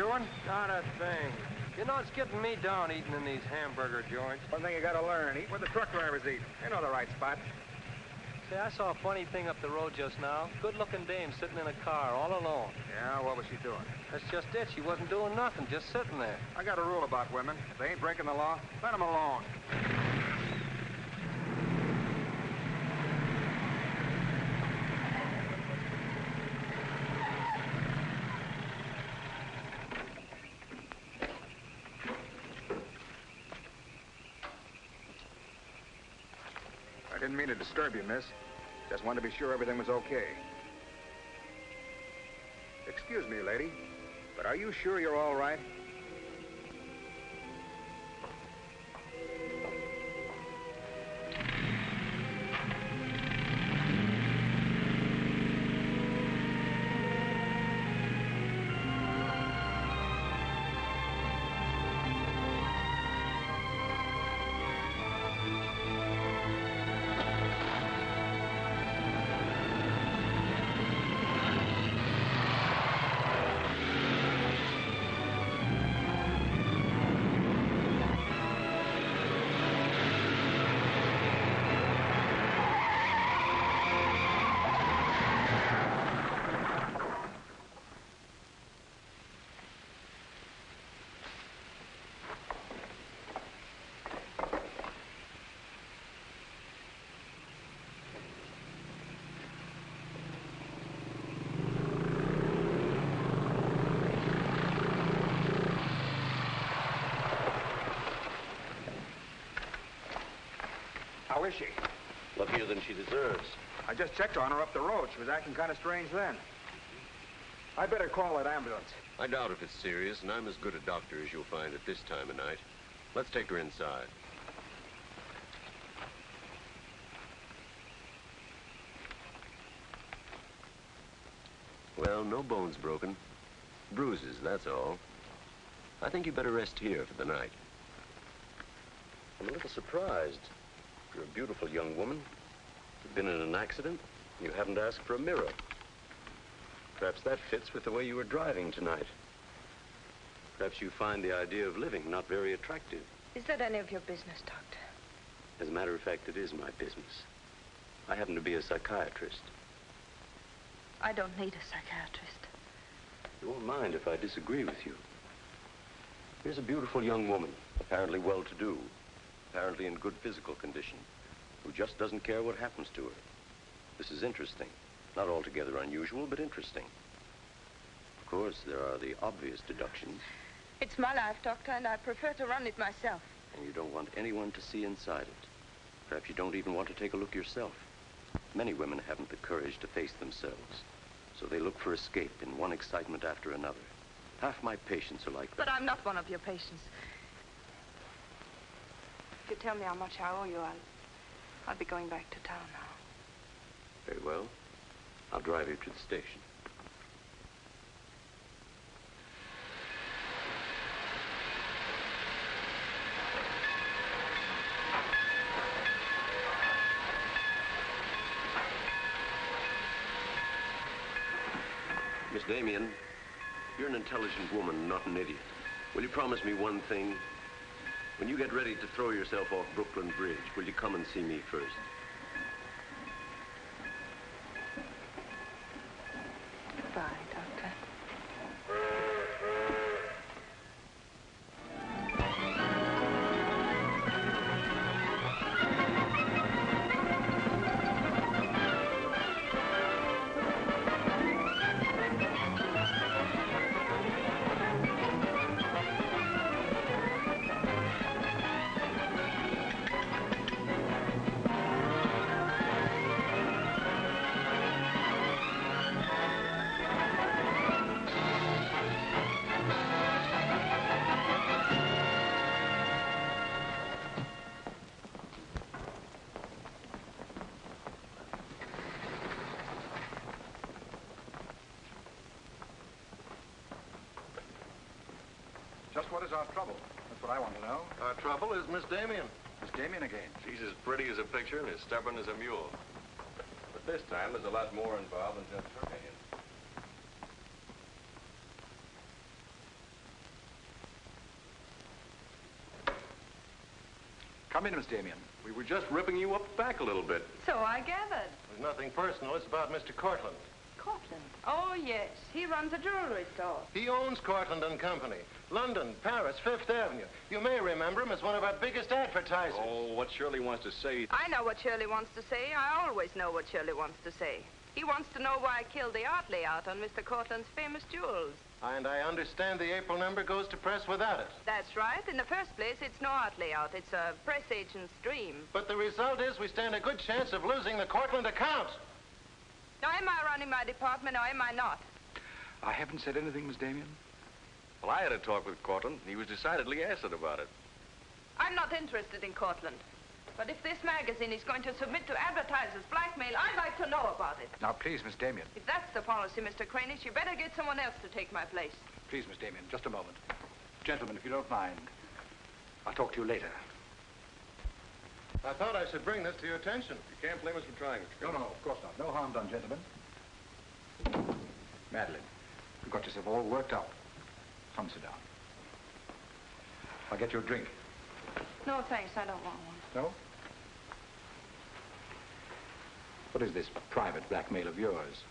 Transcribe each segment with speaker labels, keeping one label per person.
Speaker 1: doing?
Speaker 2: Not a thing. You know, it's getting me down eating in these hamburger joints.
Speaker 1: One thing you gotta learn, eat where the truck drivers eat. They know the right spot.
Speaker 2: Say, I saw a funny thing up the road just now. Good-looking dame sitting in a car all alone.
Speaker 1: Yeah, what was she doing?
Speaker 2: That's just it. She wasn't doing nothing, just sitting there.
Speaker 1: I got a rule about women. If they ain't breaking the law, let them alone. I didn't mean to disturb you, miss. Just wanted to be sure everything was okay. Excuse me, lady, but are you sure you're all right? How is she?
Speaker 3: Luckier than she deserves.
Speaker 1: I just checked on her up the road. She was acting kind of strange then. I better call that ambulance.
Speaker 3: I doubt if it's serious, and I'm as good a doctor as you'll find at this time of night. Let's take her inside. Well, no bones broken. Bruises, that's all. I think you better rest here for the night. I'm a little surprised. You're a beautiful young woman. You've been in an accident. You haven't asked for a mirror. Perhaps that fits with the way you were driving tonight. Perhaps you find the idea of living not very attractive.
Speaker 4: Is that any of your business, Doctor?
Speaker 3: As a matter of fact, it is my business. I happen to be a psychiatrist.
Speaker 4: I don't need a psychiatrist.
Speaker 3: You won't mind if I disagree with you. Here's a beautiful young woman, apparently well-to-do, apparently in good physical condition, who just doesn't care what happens to her. This is interesting. Not altogether unusual, but interesting. Of course, there are the obvious deductions.
Speaker 4: It's my life, Doctor, and I prefer to run it myself.
Speaker 3: And you don't want anyone to see inside it. Perhaps you don't even want to take a look yourself. Many women haven't the courage to face themselves, so they look for escape in one excitement after another. Half my patients are like that.
Speaker 4: But I'm not one of your patients. If you tell me how much I owe you, I'll be going back to town now.
Speaker 3: Very well. I'll drive you to the station. Miss Damien, you're an intelligent woman, not an idiot. Will you promise me one thing? When you get ready to throw yourself off Brooklyn Bridge, will you come and see me first?
Speaker 4: Goodbye, Doctor.
Speaker 1: Just what is our trouble? That's what I want to know.
Speaker 5: Our trouble is Miss Damien.
Speaker 1: Miss Damien again.
Speaker 5: She's as pretty as a picture and as stubborn as a mule. But this time, there's a lot more involved than just her opinion.
Speaker 1: Come in, Miss Damien.
Speaker 5: We were just ripping you up back a little bit.
Speaker 4: So I gathered.
Speaker 6: There's nothing personal. It's about Mr. Cortland.
Speaker 4: Cortland? Oh, yes. He runs a jewelry store.
Speaker 6: He owns Cortland and Company. London, Paris, Fifth Avenue. You may remember him as one of our biggest advertisers.
Speaker 5: Oh, what Shirley wants to say...
Speaker 4: I know what Shirley wants to say. I always know what Shirley wants to say. He wants to know why I killed the art layout on Mr. Cortland's famous jewels.
Speaker 6: And I understand the April number goes to press without it.
Speaker 4: That's right. In the first place, it's no art layout. It's a press agent's dream.
Speaker 6: But the result is we stand a good chance of losing the Cortland account.
Speaker 4: Now, am I running my department or am I not?
Speaker 1: I haven't said anything, Miss Damien.
Speaker 5: Well, I had a talk with Cortland. He was decidedly acid about it.
Speaker 4: I'm not interested in Cortland. But if this magazine is going to submit to advertisers' blackmail, I'd like to know about it.
Speaker 1: Now, please, Miss Damien.
Speaker 4: If that's the policy, Mr. Cranish, you better get someone else to take my place.
Speaker 1: Please, Miss Damien, just a moment. Gentlemen, if you don't mind, I'll talk to you later.
Speaker 6: I thought I should bring this to your attention.
Speaker 5: You can't blame us for trying.
Speaker 1: No, of course not. No harm done, gentlemen. Madeline, you've got yourself all worked up. Come, sit down. I'll get you a drink.
Speaker 4: No, thanks. I don't want one.
Speaker 1: No? What is this private blackmail of yours?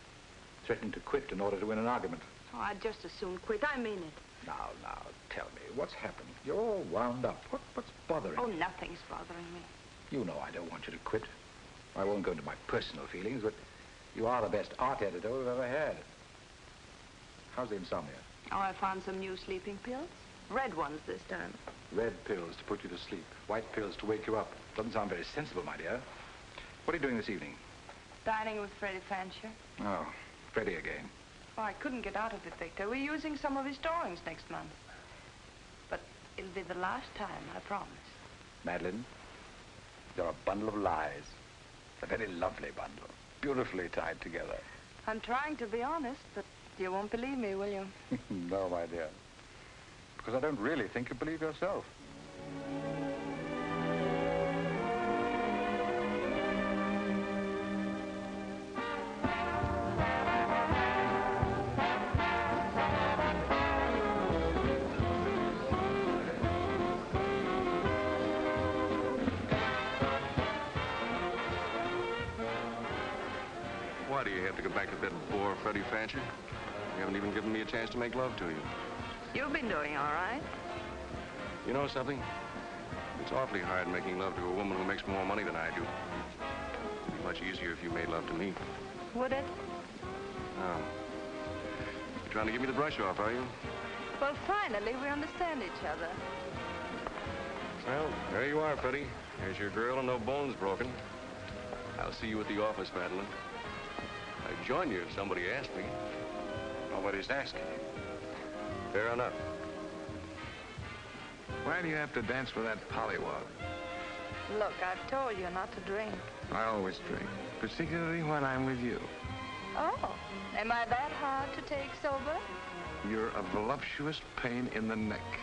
Speaker 1: Threatening to quit in order to win an argument.
Speaker 4: Oh, I'd just as soon quit. I mean it.
Speaker 1: Now, tell me, what's happened? You're all wound up. What's bothering
Speaker 4: Oh,
Speaker 1: you?
Speaker 4: nothing's bothering me.
Speaker 1: You know I don't want you to quit. I won't go into my personal feelings, but you are the best art editor we've ever had. How's the insomnia?
Speaker 4: Oh, I found some new sleeping pills. Red ones this time.
Speaker 1: Red pills to put you to sleep. White pills to wake you up. Doesn't sound very sensible, my dear. What are you doing this evening?
Speaker 4: Dining with Freddie Fancher.
Speaker 1: Oh, Freddie again.
Speaker 4: Oh, I couldn't get out of it, Victor. We're using some of his drawings next month. But it'll be the last time, I promise.
Speaker 1: Madeline, you're a bundle of lies. A very lovely bundle. Beautifully tied together.
Speaker 4: I'm trying to be honest, but you won't believe me, will you?
Speaker 1: No, my dear. Because I don't really think you believe yourself.
Speaker 5: Why do you have to go back to that bore, Freddie Fancher? You haven't even given me a chance to make love to you.
Speaker 4: You've been doing all right.
Speaker 5: You know something? It's awfully hard making love to a woman who makes more money than I do. It'd be much easier if you made love to me.
Speaker 4: Would it?
Speaker 5: Oh. You're trying to give me the brush off, are you?
Speaker 4: Well, finally, we understand each other.
Speaker 5: Well, there you are, Freddie. There's your girl and no bones broken. I'll see you at the office, Madeline. I'd join you if somebody asked me.
Speaker 1: Nobody's asking.
Speaker 5: Fair enough.
Speaker 7: Why do you have to dance with that pollywog?
Speaker 4: Look, I've told you not to drink.
Speaker 7: I always drink, particularly when I'm with you.
Speaker 4: Oh, am I that hard to take sober?
Speaker 7: You're a voluptuous pain in the neck.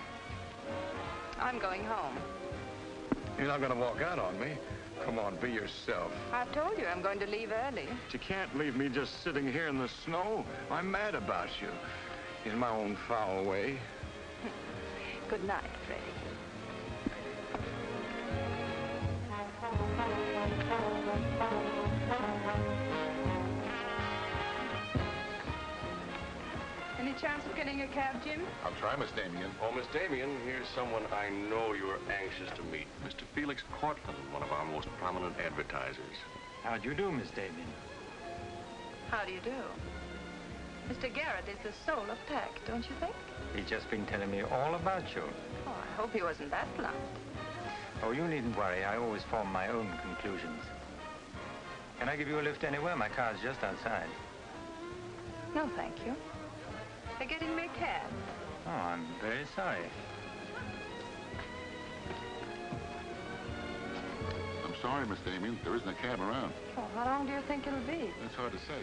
Speaker 4: I'm going home.
Speaker 7: You're not going to walk out on me. Come on, be yourself.
Speaker 4: I've told you I'm going to leave early.
Speaker 7: But you can't leave me just sitting here in the snow. I'm mad about you. In my own foul way.
Speaker 4: Good night, Freddie. Any chance of getting a cab, Jim?
Speaker 7: I'll try, Miss Damien.
Speaker 5: Oh, Miss Damien, here's someone I know you're anxious to meet. Mr. Felix Cortland, one of our most prominent advertisers.
Speaker 2: How do you do, Miss Damien?
Speaker 4: How do you do? Mr. Garrett is the soul of tact, don't you think?
Speaker 2: He's just been telling me all about you.
Speaker 4: Oh, I hope he wasn't that blunt.
Speaker 2: Oh, you needn't worry. I always form my own conclusions. Can I give you a lift anywhere? My car's just outside.
Speaker 4: No, thank you. They're getting me a cab.
Speaker 2: Oh, I'm very sorry.
Speaker 7: I'm sorry, Miss Damien. There isn't a cab around.
Speaker 4: Oh, how long do you think it'll be?
Speaker 7: That's hard to say.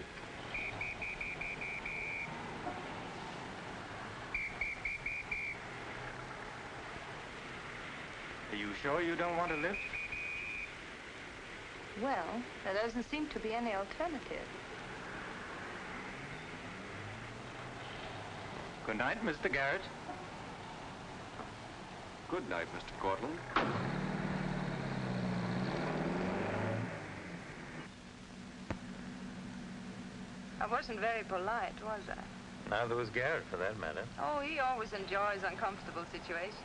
Speaker 2: Are you sure you don't want a lift?
Speaker 4: Well, there doesn't seem to be any alternative.
Speaker 2: Good night, Mr. Garrett.
Speaker 5: Good night, Mr. Cortland.
Speaker 4: I wasn't very polite, was I?
Speaker 2: Neither was Garrett, for that matter.
Speaker 4: Oh, he always enjoys uncomfortable situations.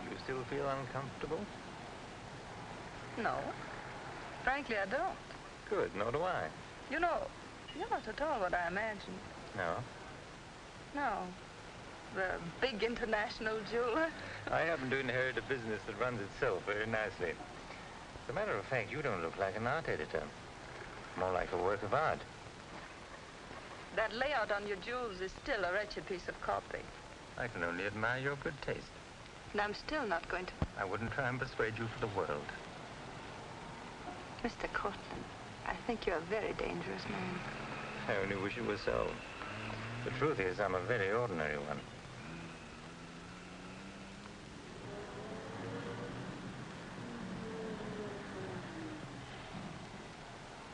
Speaker 2: You still feel uncomfortable?
Speaker 4: No. Frankly, I don't.
Speaker 2: Good, nor do I.
Speaker 4: You know, you're not at all what I imagined.
Speaker 2: No?
Speaker 4: No. The big international jeweler.
Speaker 2: I happen to inherit a business that runs itself very nicely. As a matter of fact, you don't look like an art editor. More like a work of art.
Speaker 4: That layout on your jewels is still a wretched piece of copy.
Speaker 2: I can only admire your good taste.
Speaker 4: And I'm still not going to...
Speaker 2: I wouldn't try and persuade you for the world.
Speaker 4: Mr. Cortland, I think you're a very dangerous man.
Speaker 2: I only wish it was so. The truth is, I'm a very ordinary one.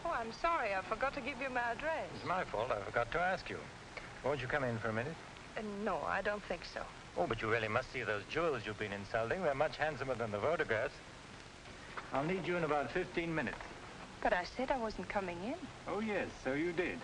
Speaker 4: Oh, I'm sorry. I forgot to give you my address.
Speaker 2: It's my fault. I forgot to ask you. Won't you come in for a minute?
Speaker 4: No, I don't think so.
Speaker 2: Oh, but you really must see those jewels you've been insulting. They're much handsomer than the photographs. I'll need you in about 15 minutes.
Speaker 4: But I said I wasn't coming in.
Speaker 2: Oh, yes, so you did.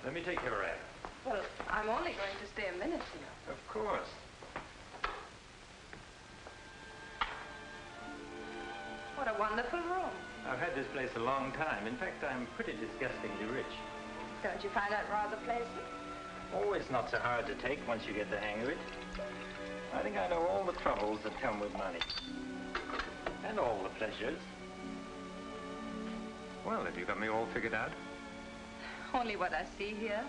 Speaker 2: Let me take your rag.
Speaker 4: Well, I'm only going to stay a minute, you know.
Speaker 2: Of course.
Speaker 4: What a wonderful room.
Speaker 2: I've had this place a long time. In fact, I'm pretty disgustingly rich.
Speaker 4: Don't you find that rather pleasant?
Speaker 2: Oh, it's not so hard to take once you get the hang of it. I think I know all the troubles that come with money. And all the pleasures. Well, have you got me all figured out?
Speaker 4: Only what I see here.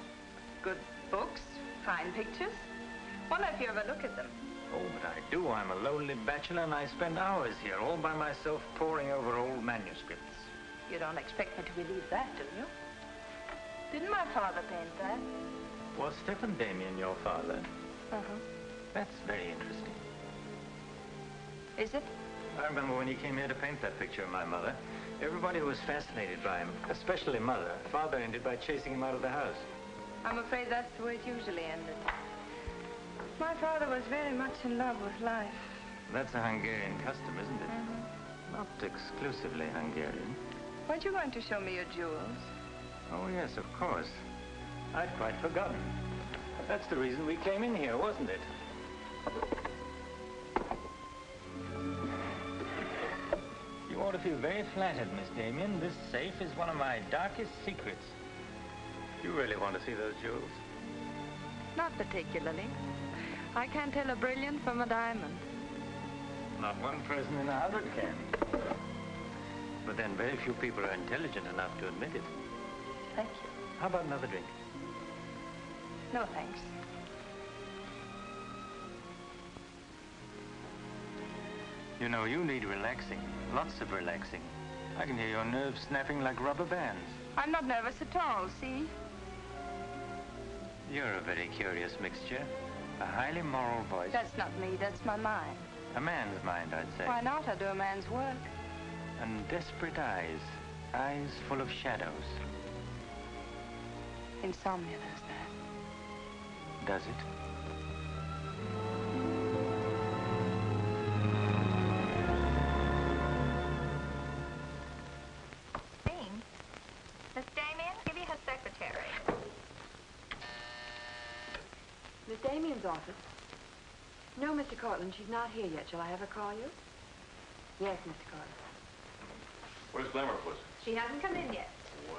Speaker 4: Good books, fine pictures. Wonder if you ever look at them.
Speaker 2: Oh, but I do. I'm a lonely bachelor, and I spend hours here all by myself poring over old manuscripts.
Speaker 4: You don't expect me to believe that, do you? Didn't my father paint that?
Speaker 2: Was Stephen Damien your father?
Speaker 4: Uh-huh.
Speaker 2: That's very interesting.
Speaker 4: Is it?
Speaker 2: I remember when he came here to paint that picture of my mother. Everybody was fascinated by him, especially Mother. Father ended by chasing him out of the house.
Speaker 4: I'm afraid that's the way it usually ended. My father was very much in love with life.
Speaker 2: That's a Hungarian custom, isn't it? Not exclusively Hungarian.
Speaker 4: Weren't you going to show me your jewels?
Speaker 2: Oh, yes, of course. I'd quite forgotten. That's the reason we came in here, wasn't it? You ought to feel very flattered, Miss Damien. This safe is one of my darkest secrets. You really want to see those jewels?
Speaker 4: Not particularly. I can't tell a brilliant from a diamond.
Speaker 2: Not one person in 100 can. But then very few people are intelligent enough to admit it.
Speaker 4: Thank you.
Speaker 2: How about another drink?
Speaker 4: No, thanks.
Speaker 2: You know, you need relaxing. Lots of relaxing. I can hear your nerves snapping like rubber bands.
Speaker 4: I'm not nervous at all, see?
Speaker 2: You're a very curious mixture. A highly moral voice.
Speaker 4: That's not me, that's my mind.
Speaker 2: A man's mind, I'd say.
Speaker 4: Why not? I do a man's work.
Speaker 2: And desperate eyes. Eyes full of shadows.
Speaker 4: Insomnia does that.
Speaker 2: Does it?
Speaker 8: Miss Damien, give you her secretary.
Speaker 9: Miss Damien's office? No, Mr. Cortland, she's not here yet. Shall I have her call you? Yes, Mr. Cortland.
Speaker 5: Where's Lamarr, puss?
Speaker 8: She hasn't come in yet.
Speaker 5: Well,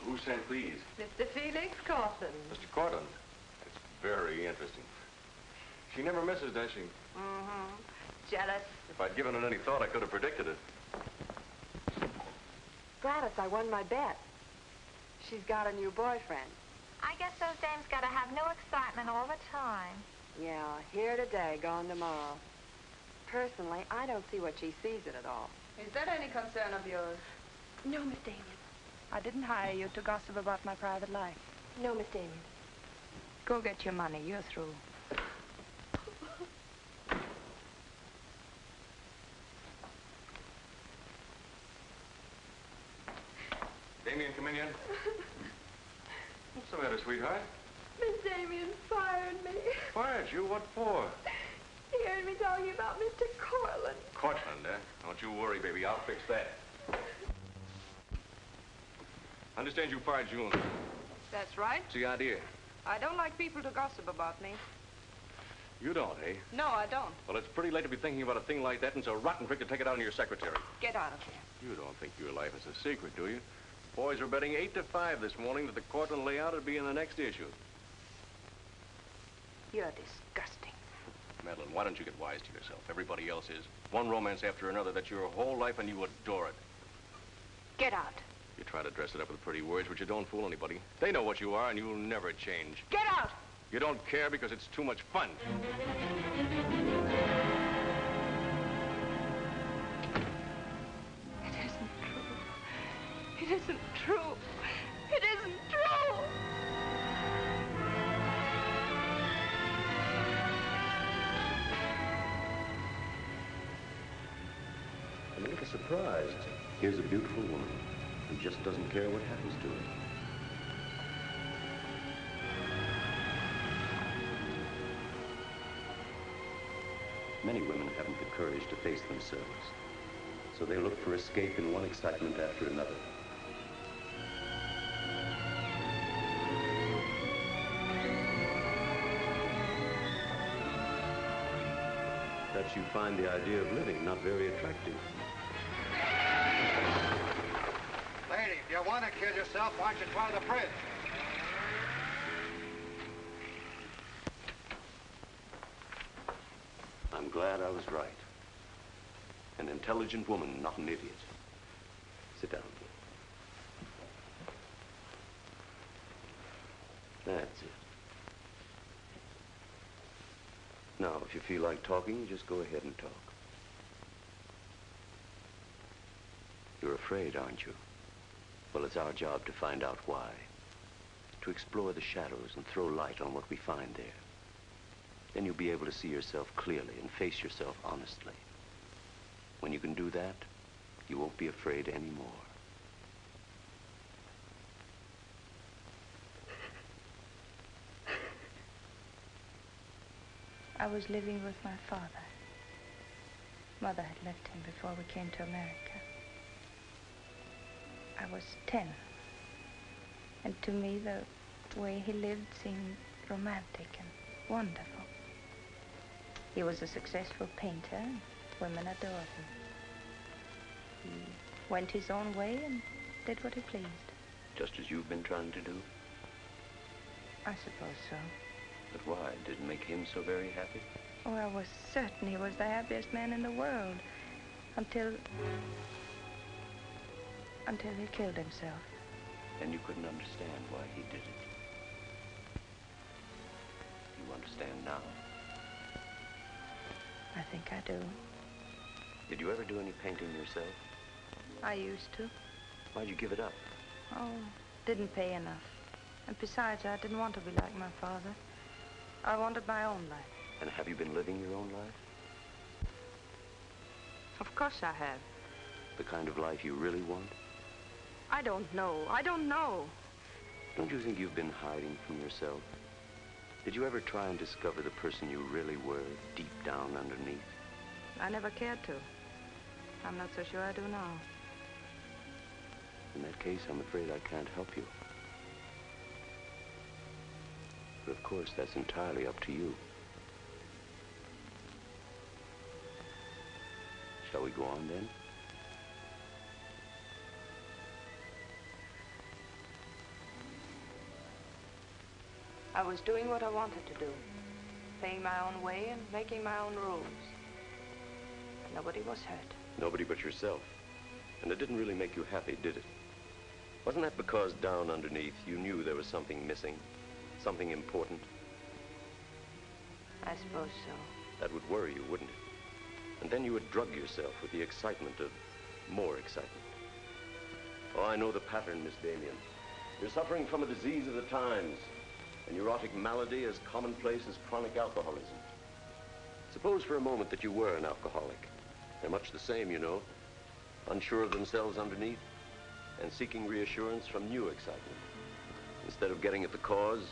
Speaker 5: who sent these?
Speaker 4: Mr. Felix Cortland.
Speaker 5: Mr. Cortland. It's very interesting. She never misses, does she?
Speaker 4: Mm-hmm. Jealous.
Speaker 5: If I'd given it any thought, I could have predicted it.
Speaker 9: Gladys, I won my bet. She's got a new boyfriend.
Speaker 8: I guess those dames gotta have no excitement all the time.
Speaker 9: Yeah, here today, gone tomorrow. Personally, I don't see what she sees it at all.
Speaker 4: Is that any concern of yours?
Speaker 9: No, Miss Damien.
Speaker 4: I didn't hire you to gossip about my private life.
Speaker 9: No, Miss Damien.
Speaker 4: Go get your money. You're through.
Speaker 5: Damien, come in yet? What's the matter, sweetheart?
Speaker 10: Miss Damien fired me.
Speaker 5: Fired you? What for?
Speaker 10: He heard me talking about Mr. Cortland.
Speaker 5: Cortland, eh? Don't you worry, baby. I'll fix that. I understand you fired June.
Speaker 4: That's right.
Speaker 5: What's the idea?
Speaker 4: I don't like people to gossip about me.
Speaker 5: You don't, eh?
Speaker 4: No, I don't.
Speaker 5: Well, it's pretty late to be thinking about a thing like that, and it's a rotten trick to take it out on your secretary.
Speaker 4: Get out of here.
Speaker 5: You don't think your life is a secret, do you? Boys were betting 8 to 5 this morning that the Cortland layout would be in the next issue.
Speaker 4: You're disgusting.
Speaker 5: Madeline, why don't you get wise to yourself? Everybody else is. One romance after another. That's your whole life, and you adore it.
Speaker 4: Get out.
Speaker 5: You try to dress it up with pretty words, but you don't fool anybody. They know what you are, and you'll never change.
Speaker 4: Get out!
Speaker 5: You don't care because it's too much fun.
Speaker 4: It isn't true. It isn't true. It isn't true!
Speaker 3: I'm a little surprised. Here's a beautiful woman who just doesn't care what happens to her. Many women haven't the courage to face themselves, so they look for escape in one excitement after another. Perhaps you find the idea of living not very attractive.
Speaker 6: Lady, if you want to kill yourself, why don't you try the fridge?
Speaker 3: I'm glad I was right. An intelligent woman, not an idiot. Sit down. That's it. Now, if you feel like talking, just go ahead and talk. You're afraid, aren't you? Well, it's our job to find out why. To explore the shadows and throw light on what we find there. Then you'll be able to see yourself clearly and face yourself honestly. When you can do that, you won't be afraid anymore.
Speaker 11: I was living with my father. Mother had left him before we came to America. I was 10. And to me, the way he lived seemed romantic and wonderful. He was a successful painter, and women adored him. He went his own way and did what he pleased.
Speaker 3: Just as you've been trying to do?
Speaker 11: I suppose so.
Speaker 3: But why? Did it make him so very happy?
Speaker 11: Oh, I was certain he was the happiest man in the world. Until he killed himself.
Speaker 3: And you couldn't understand why he did it. You understand now?
Speaker 11: I think I do.
Speaker 3: Did you ever do any painting yourself?
Speaker 11: I used to.
Speaker 3: Why'd you give it up?
Speaker 11: Oh, didn't pay enough. And besides, I didn't want to be like my father. I wanted my own life.
Speaker 3: And have you been living your own life?
Speaker 4: Of course I have.
Speaker 3: The kind of life you really want?
Speaker 4: I don't know. I don't know.
Speaker 3: Don't you think you've been hiding from yourself? Did you ever try and discover the person you really were, deep down underneath?
Speaker 4: I never cared to. I'm not so sure I do now.
Speaker 3: In that case, I'm afraid I can't help you. But of course, that's entirely up to you. Shall we go on then?
Speaker 4: I was doing what I wanted to do. Playing my own way and making my own rules. Nobody was hurt.
Speaker 3: Nobody but yourself. And it didn't really make you happy, did it? Wasn't that because down underneath you knew there was something missing? Something important?
Speaker 4: I suppose so.
Speaker 3: That would worry you, wouldn't it? And then you would drug yourself with the excitement of more excitement. Oh, I know the pattern, Miss Damien. You're suffering from a disease of the times. A neurotic malady as commonplace as chronic alcoholism. Suppose for a moment that you were an alcoholic. They're much the same, you know. Unsure of themselves underneath. and seeking reassurance from new excitement. Instead of getting at the cause,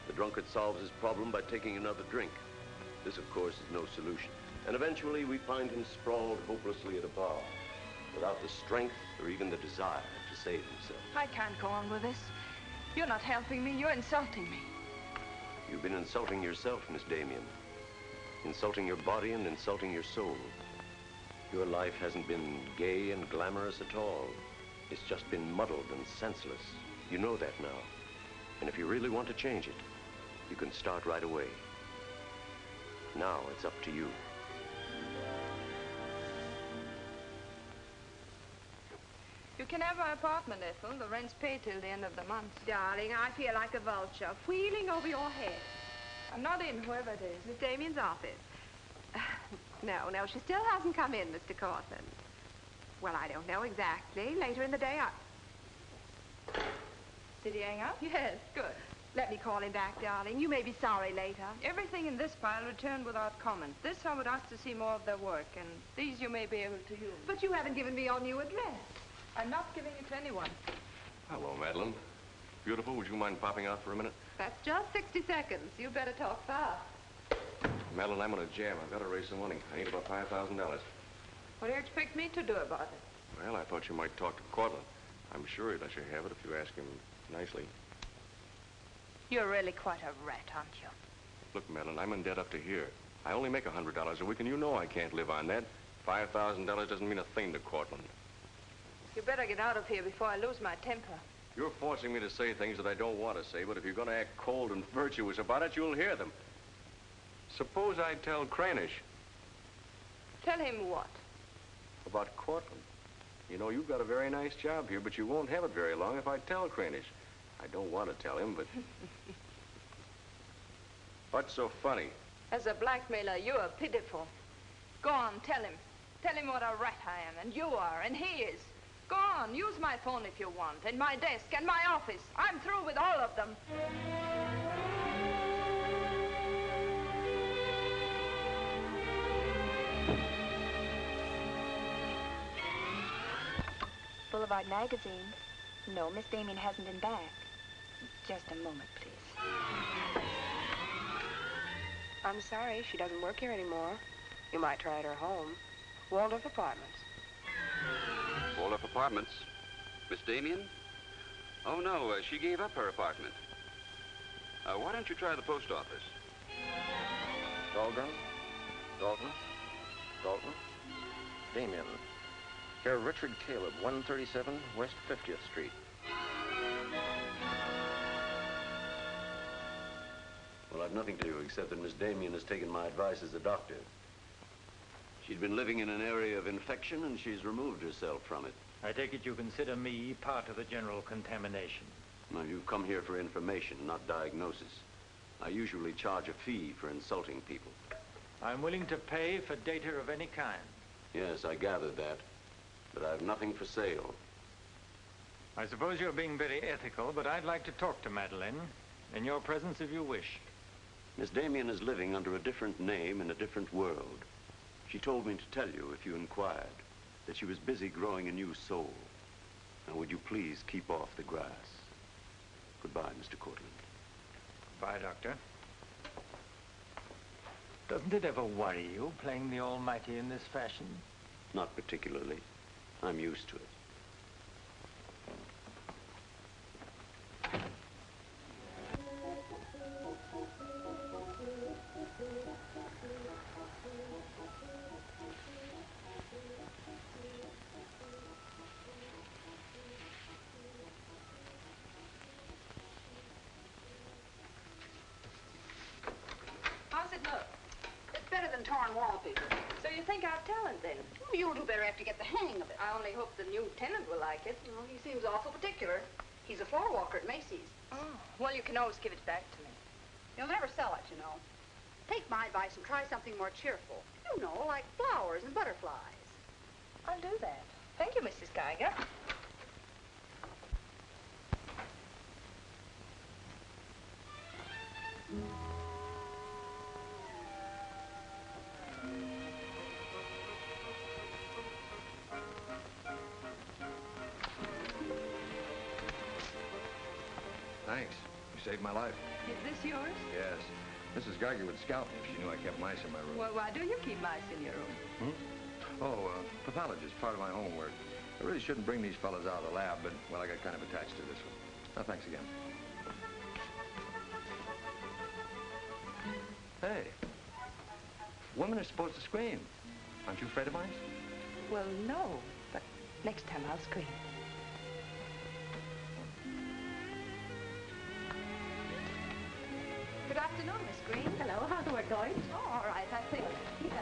Speaker 3: the drunkard solves his problem by taking another drink. This, of course, is no solution. And eventually, we find him sprawled hopelessly at a bar, without the strength or even the desire to save himself.
Speaker 4: I can't go on with this. You're not helping me. You're insulting me.
Speaker 3: You've been insulting yourself, Miss Damien. Insulting your body and insulting your soul. Your life hasn't been gay and glamorous at all. It's just been muddled and senseless. You know that now. And if you really want to change it, you can start right away. Now it's up to you.
Speaker 4: You can have my apartment, Ethel. The rent's paid till the end of the month.
Speaker 9: Darling, I feel like a vulture, wheeling over your head.
Speaker 4: I'm not in, whoever it is.
Speaker 9: Miss Damien's office. No, she still hasn't come in, Mr. Cortland. Well, I don't know exactly. Later in the day,
Speaker 4: Did he hang up?
Speaker 9: Yes, good. Let me call him back, darling. You may be sorry later.
Speaker 4: Everything in this pile returned without comment. This I would ask to see more of their work, and these you may be able to use.
Speaker 9: But you haven't given me your new address.
Speaker 4: I'm not giving it to anyone.
Speaker 5: Hello, Madeline. Beautiful, would you mind popping out for a minute?
Speaker 9: That's just 60 seconds. You better talk fast.
Speaker 5: Madeline, I'm on a jam. I've got to raise some money. I need about $5,000.
Speaker 4: What do you expect me to do about it?
Speaker 5: Well, I thought you might talk to Cortland. I'm sure he'd let you have it if you ask him nicely.
Speaker 4: You're really quite a rat, aren't you?
Speaker 5: Look, Madeline, I'm in debt up to here. I only make $100 a week, and you know I can't live on that. $5,000 doesn't mean a thing to Cortland.
Speaker 4: You better get out of here before I lose my temper.
Speaker 5: You're forcing me to say things that I don't want to say, but if you're going to act cold and virtuous about it, you'll hear them. Suppose I tell Cranish.
Speaker 4: Tell him what?
Speaker 5: About Cortland. You know, you've got a very nice job here, but you won't have it very long if I tell Cranish. I don't want to tell him, but... What's so funny?
Speaker 4: As a blackmailer, you are pitiful. Go on, tell him. Tell him what a rat I am, and you are, and he is. Go on, use my phone if you want, and my desk, and my office. I'm through with all of them.
Speaker 12: Boulevard Magazine. No, Miss Damien hasn't been back. Just a moment, please.
Speaker 9: I'm sorry, she doesn't work here anymore. You might try at her home. Waldorf Apartments.
Speaker 13: Waldorf Apartments? Miss Damien? Oh, no, she gave up her apartment. Why don't you try the post office?
Speaker 6: Dalton? Damien. Here, Richard Caleb, 137 West 50th Street.
Speaker 3: Well, I've nothing to do except that Miss Damien has taken my advice as a doctor. She'd been living in an area of infection, and she's removed herself from it.
Speaker 2: I take it you consider me part of the general contamination.
Speaker 3: Now, you've come here for information, not diagnosis. I usually charge a fee for insulting people.
Speaker 2: I'm willing to pay for data of any kind.
Speaker 3: Yes, I gathered that. But I have nothing for sale.
Speaker 2: I suppose you're being very ethical, but I'd like to talk to Madeline. In your presence, if you wish.
Speaker 3: Miss Damien is living under a different name in a different world. She told me to tell you, if you inquired, that she was busy growing a new soul. Now, would you please keep off the grass? Goodbye, Mr. Cortland.
Speaker 2: Goodbye, Doctor. Doesn't it ever worry you, playing the almighty in this fashion?
Speaker 3: Not particularly. I'm used to it.
Speaker 4: How's it look?
Speaker 14: It's better than torn wallpaper.
Speaker 4: So you think I've talent, then?
Speaker 14: You'll do better after you get the hang of it.
Speaker 4: I only hope the new tenant will like it.
Speaker 14: Well, he seems awful particular. He's a floor walker at Macy's.
Speaker 4: Oh, well, you can always give it back to me.
Speaker 14: He'll never sell it, you know. Take my advice and try something more cheerful. You know, like flowers and butterflies.
Speaker 4: I'll do that. Thank you, Mrs. Geiger.
Speaker 5: Thanks. You saved my life.
Speaker 4: Is this yours?
Speaker 5: Yes. Mrs. Geiger would scalp me if she knew I kept mice in my room.
Speaker 4: Well, why do you keep mice in your room?
Speaker 5: Oh, pathologist, part of my homework. I really shouldn't bring these fellas out of the lab, but, well, I got kind of attached to this one. Oh, thanks again. Hey. Women are supposed to scream. Aren't you afraid of mice?
Speaker 4: Well, no, but next time I'll scream. Good afternoon, Miss Green.
Speaker 10: Hello, how's the work going?
Speaker 4: Oh, all right, I think.
Speaker 10: Yes.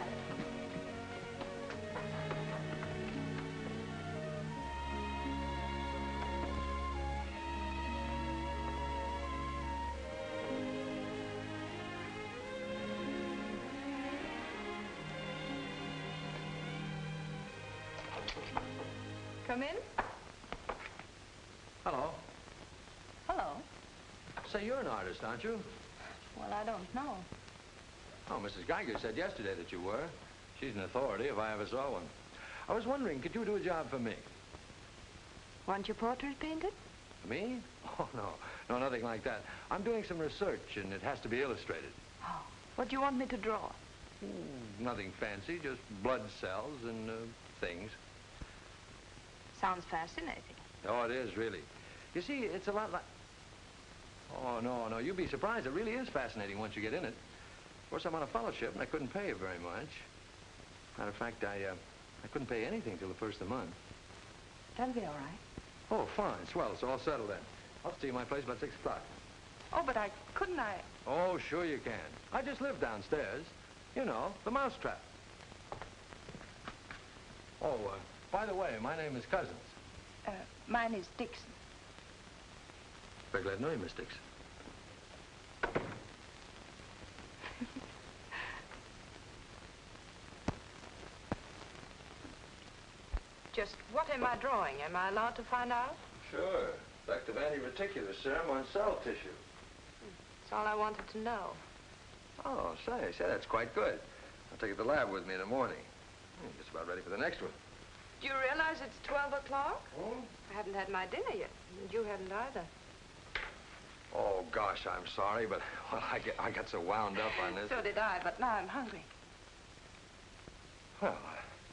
Speaker 4: Come in.
Speaker 5: Hello.
Speaker 4: Hello.
Speaker 5: Say, you're an artist, aren't you?
Speaker 4: Well, I don't know.
Speaker 5: Oh, Mrs. Geiger said yesterday that you were. She's an authority if I ever saw one. I was wondering, could you do a job for me?
Speaker 4: Want your portrait painted?
Speaker 5: Me? Oh, no. No, nothing like that. I'm doing some research, and it has to be illustrated.
Speaker 4: Oh, what do you want me to draw?
Speaker 5: Nothing fancy, just blood cells and things.
Speaker 4: Sounds fascinating.
Speaker 5: Oh, it is, really. You see, it's a lot like... Oh, no, you'd be surprised. It really is fascinating once you get in it. Of course, I'm on a fellowship, and I couldn't pay you very much. Matter of fact, I couldn't pay anything till the first of the month.
Speaker 4: That'll be all right.
Speaker 5: Oh, fine. Swell. So I'll settle then. I'll see you at my place about 6 o'clock.
Speaker 4: Oh, but couldn't I?
Speaker 5: Oh, sure you can. I just live downstairs. You know, the mousetrap. Oh, by the way, my name is Cousins.
Speaker 4: Mine is Dixon.
Speaker 5: Very glad to know you, Miss Dixon.
Speaker 4: Just what am I drawing? Am I allowed to find out?
Speaker 5: Sure. Effect of anti-reticular serum on cell tissue.
Speaker 4: That's all I wanted to know.
Speaker 5: Oh, say, that's quite good. I'll take it to the lab with me in the morning. Just about ready for the next one.
Speaker 4: Do you realize it's 12 o'clock?
Speaker 5: Oh?
Speaker 4: I haven't had my dinner yet, and you haven't either.
Speaker 5: Oh, gosh, I'm sorry, but, well, I got so wound up on this.
Speaker 4: So did I, but now I'm hungry.
Speaker 5: Well,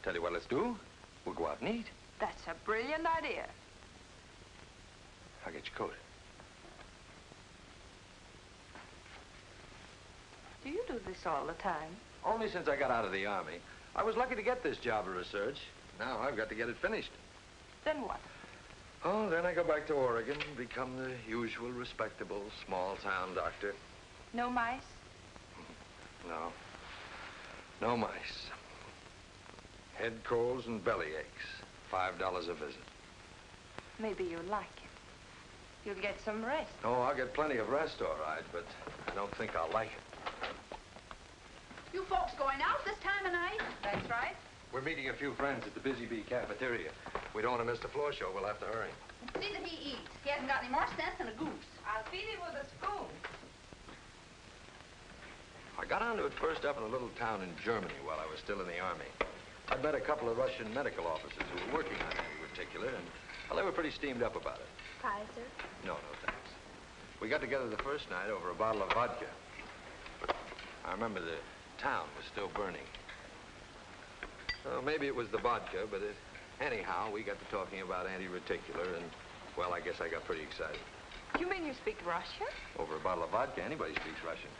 Speaker 5: tell you what let's do. We'll go out and eat.
Speaker 4: That's a brilliant idea.
Speaker 5: I'll get your coat.
Speaker 4: Do you do this all the time?
Speaker 5: Only since I got out of the Army. I was lucky to get this job of research. Now I've got to get it finished.
Speaker 4: Then what?
Speaker 5: Oh, then I go back to Oregon and become the usual respectable small-town doctor.
Speaker 4: No mice?
Speaker 5: No. No mice. Head colds and belly aches. $5 a visit.
Speaker 4: Maybe you'll like it. You'll get some rest.
Speaker 5: Oh, I'll get plenty of rest, all right, but I don't think I'll like it.
Speaker 14: You folks going out this time of night?
Speaker 4: That's right.
Speaker 5: We're meeting a few friends at the Busy Bee cafeteria. We don't want to miss the floor show. We'll have to hurry.
Speaker 14: See that he eats. He hasn't got any more sense than a goose.
Speaker 4: I'll feed him with a spoon.
Speaker 5: I got onto it first up in a little town in Germany while I was still in the Army. I'd met a couple of Russian medical officers who were working on anti-reticular, and, well, they were pretty steamed up about it.
Speaker 11: Pie, sir?
Speaker 5: No, thanks. We got together the first night over a bottle of vodka. I remember the town was still burning. Well, maybe it was the vodka, but anyhow, we got to talking about anti-reticular, and, well, I guess I got pretty excited.
Speaker 4: You mean you speak Russian?
Speaker 5: Over a bottle of vodka, anybody speaks Russian.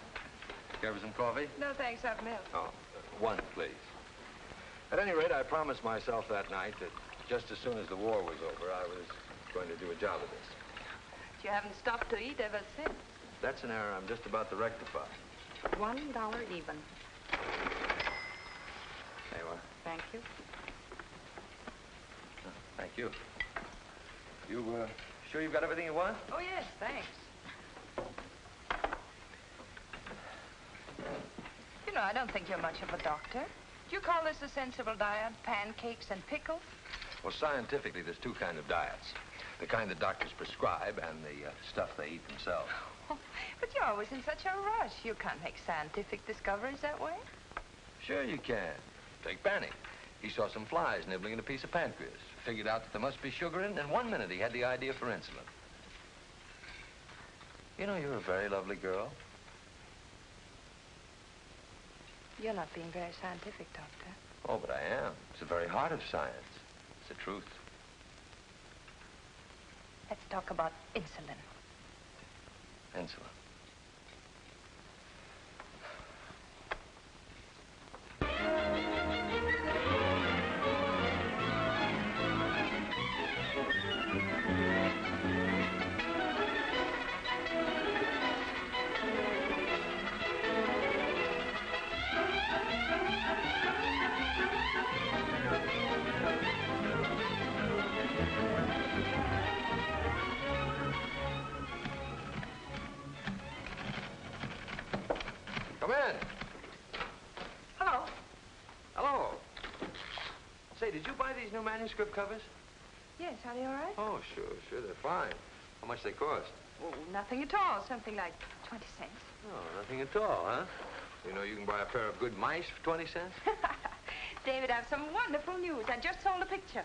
Speaker 5: Care for some coffee?
Speaker 4: No, thanks, I've milk.
Speaker 5: Oh, one, please. At any rate, I promised myself that night that just as soon as the war was over, I was going to do a job of this.
Speaker 4: You haven't stopped to eat ever since.
Speaker 5: That's an error I'm just about to rectify.
Speaker 4: $1 even.
Speaker 5: There you are.
Speaker 4: Thank you.
Speaker 5: Thank you. You, sure you've got everything you want?
Speaker 4: Oh, yes, thanks. You know, I don't think you're much of a doctor. Do you call this a sensible diet? Pancakes and pickles?
Speaker 5: Well, scientifically, there's two kinds of diets. The kind that doctors prescribe and the stuff they eat themselves.
Speaker 4: Oh, but you're always in such a rush. You can't make scientific discoveries that way.
Speaker 5: Sure you can. Take Banning. He saw some flies nibbling at a piece of pancreas. Figured out that there must be sugar in it, and in 1 minute he had the idea for insulin. You know, you're a very lovely girl.
Speaker 11: You're not being very scientific, Doctor.
Speaker 5: Oh, but I am. It's the very heart of science. It's the truth.
Speaker 11: Let's talk about insulin.
Speaker 5: Insulin. Come in.
Speaker 11: Hello.
Speaker 5: Hello. Say, did you buy these new manuscript covers?
Speaker 11: Yes, are they all right?
Speaker 5: Oh, sure, they're fine. How much they cost?
Speaker 11: Oh, nothing at all. Something like 20 cents.
Speaker 5: Oh, nothing at all, huh? You know you can buy a pair of good mice for 20 cents?
Speaker 11: David, I have some wonderful news. I just sold a picture.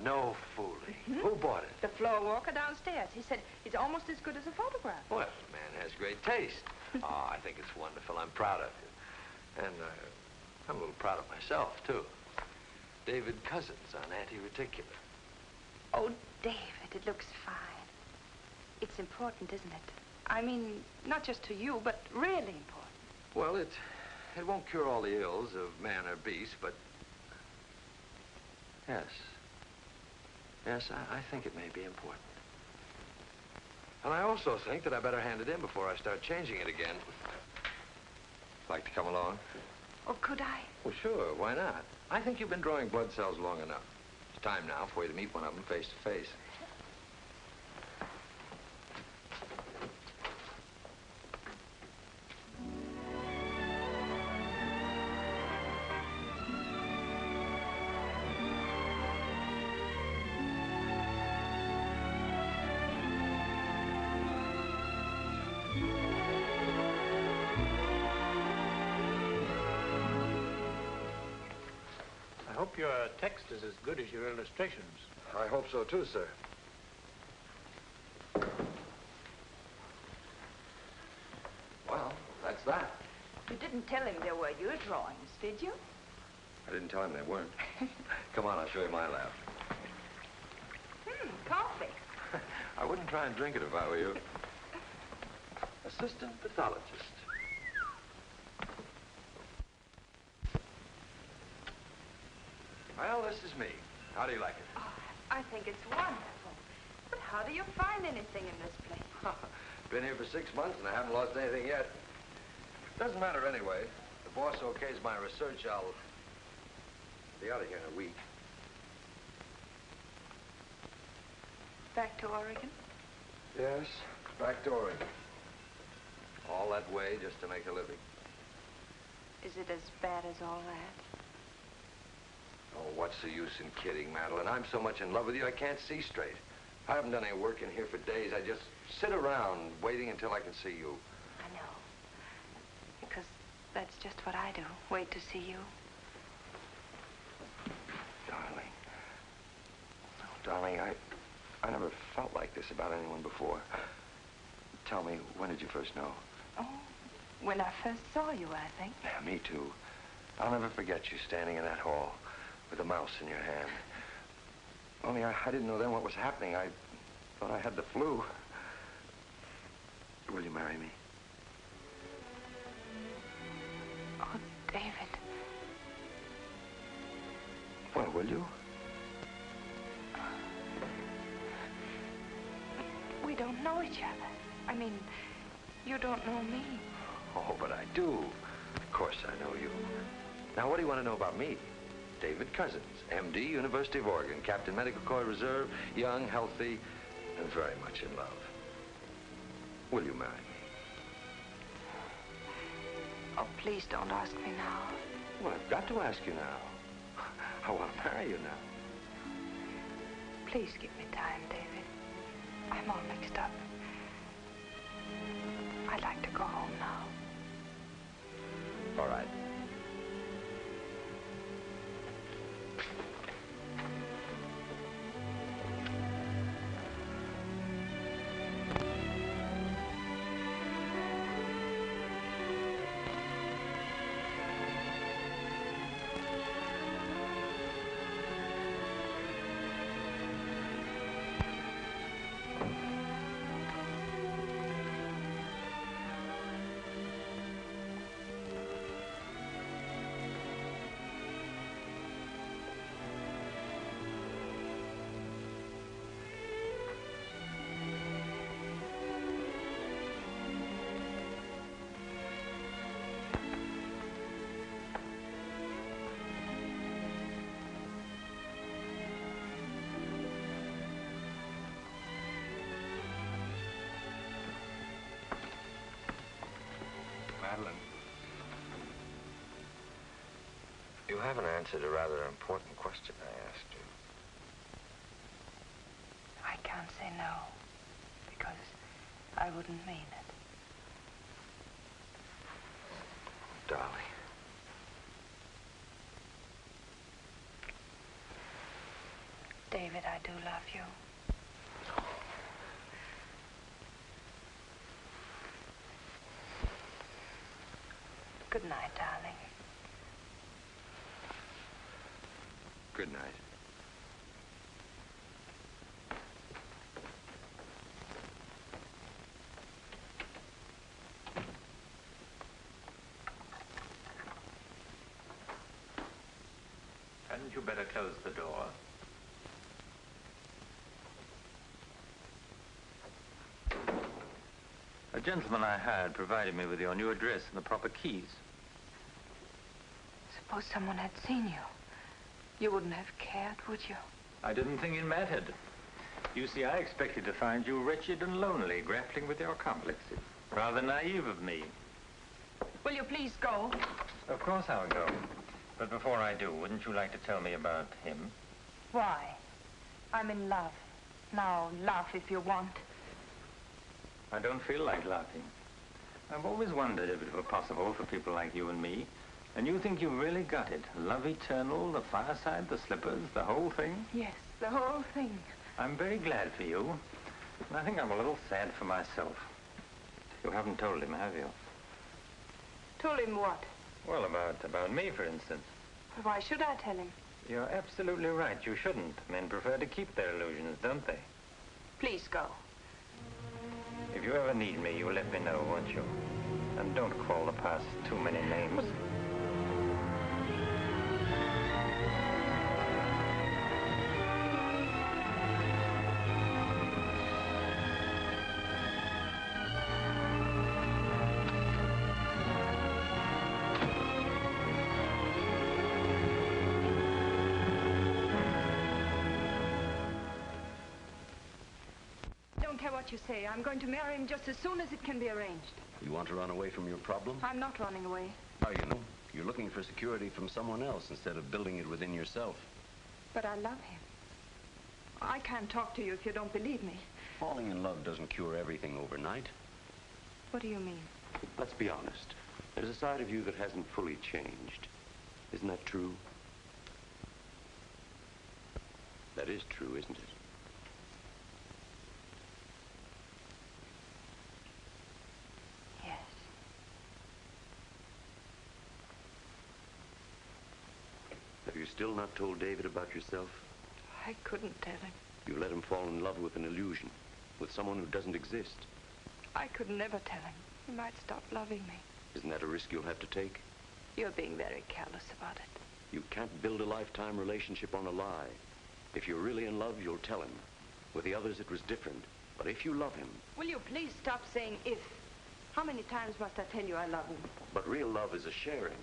Speaker 5: No fooling. Who bought it?
Speaker 11: The floor walker downstairs. He said it's almost as good as a photograph.
Speaker 5: Well, the man has great taste. Oh, I think it's wonderful. I'm proud of you. And I'm a little proud of myself, too. David Cousins on anti-reticular.
Speaker 11: Oh, David, it looks fine. It's important, isn't it? I mean, not just to you, but really important.
Speaker 5: Well, it won't cure all the ills of man or beast, but yes. Yes, I think it may be important. And I also think that I better hand it in before I start changing it again. Like to come along?
Speaker 11: Oh, could I?
Speaker 5: Well, sure. Why not? I think you've been drawing blood cells long enough. It's time now for you to meet one of them face to face.
Speaker 15: I hope your text is as good as your illustrations.
Speaker 5: I hope so, too, sir. Well, that's that.
Speaker 11: You didn't tell him there were your drawings, did you?
Speaker 5: I didn't tell him they weren't. Come on, I'll show you my lab.
Speaker 11: Coffee.
Speaker 5: I wouldn't try and drink it if I were you. Assistant pathologist. Well, this is me. How do you like it?
Speaker 11: Oh, I think it's wonderful. But how do you find anything in this place?
Speaker 5: Been here for 6 months and I haven't lost anything yet. Doesn't matter anyway. The boss okays my research, I'll be out of here in a week.
Speaker 11: Back to Oregon?
Speaker 5: Yes, back to Oregon. All that way just to make a living.
Speaker 11: Is it as bad as all that?
Speaker 5: Oh, what's the use in kidding, Madeline? I'm so much in love with you, I can't see straight. I haven't done any work in here for days. I just sit around waiting until I can see you.
Speaker 11: I know. Because that's just what I do. Wait to see you.
Speaker 5: Darling. Oh, darling, I never felt like this about anyone before. Tell me, when did you first know?
Speaker 11: Oh, when I first saw you, I think.
Speaker 5: Yeah, me too. I'll never forget you standing in that hall with a mouse in your hand. Only I didn't know then what was happening. I thought I had the flu. Will you marry me?
Speaker 11: Oh, David.
Speaker 5: Well, will you?
Speaker 11: We don't know each other. I mean, you don't know me.
Speaker 5: Oh, but I do. Of course I know you. Now, what do you want to know about me? David Cousins, M.D., University of Oregon, Captain Medical Corps Reserve, young, healthy, and very much in love. Will you marry me?
Speaker 11: Oh, please don't ask me now.
Speaker 5: Well, I've got to ask you now. I want to marry you now.
Speaker 11: Please give me time, David. I'm all mixed up. I'd like to go home now.
Speaker 5: All right. You haven't answered a rather important question I asked you.
Speaker 11: I can't say no, because I wouldn't mean it.
Speaker 5: Darling.
Speaker 11: David, I do love you. Good night, darling.
Speaker 5: Good night.
Speaker 2: Hadn't you better close the door? A gentleman I hired provided me with your new address and the proper keys.
Speaker 11: Suppose someone had seen you. You wouldn't have cared, would you?
Speaker 2: I didn't think it mattered. You see, I expected to find you wretched and lonely, grappling with your complexes. Rather naive of me.
Speaker 4: Will you please go?
Speaker 2: Of course I'll go. But before I do, wouldn't you like to tell me about him?
Speaker 4: Why? I'm in love. Now, laugh if you want.
Speaker 2: I don't feel like laughing. I've always wondered if it were possible for people like you and me. And you think you've really got it? Love eternal, the fireside, the slippers, the whole thing?
Speaker 4: Yes, the whole thing.
Speaker 2: I'm very glad for you. And I think I'm a little sad for myself. You haven't told him, have you?
Speaker 4: Told him what?
Speaker 2: Well, about me, for instance.
Speaker 4: Why should I tell him?
Speaker 2: You're absolutely right. You shouldn't. Men prefer to keep their illusions, don't they?
Speaker 4: Please go.
Speaker 2: If you ever need me, you'll let me know, won't you? And don't call the past too many names.
Speaker 4: What you say. I'm going to marry him just as soon as it can be arranged.
Speaker 3: You want to run away from your problem?
Speaker 4: I'm not running away.
Speaker 3: How you know? You're looking for security from someone else instead of building it within yourself.
Speaker 4: But I love him. I can't talk to you if you don't believe me.
Speaker 3: Falling in love doesn't cure everything overnight.
Speaker 4: What do you mean?
Speaker 3: Let's be honest. There's a side of you that hasn't fully changed. Isn't that true? That is true, isn't it? Have you still not told David about yourself?
Speaker 4: I couldn't tell him.
Speaker 3: You let him fall in love with an illusion, with someone who doesn't exist.
Speaker 4: I could never tell him. He might stop loving me.
Speaker 3: Isn't that a risk you'll have to take?
Speaker 4: You're being very careless about it.
Speaker 3: You can't build a lifetime relationship on a lie. If you're really in love, you'll tell him. With the others, it was different. But if you love him...
Speaker 4: Will you please stop saying if? How many times must I tell you I love him?
Speaker 3: But real love is a sharing.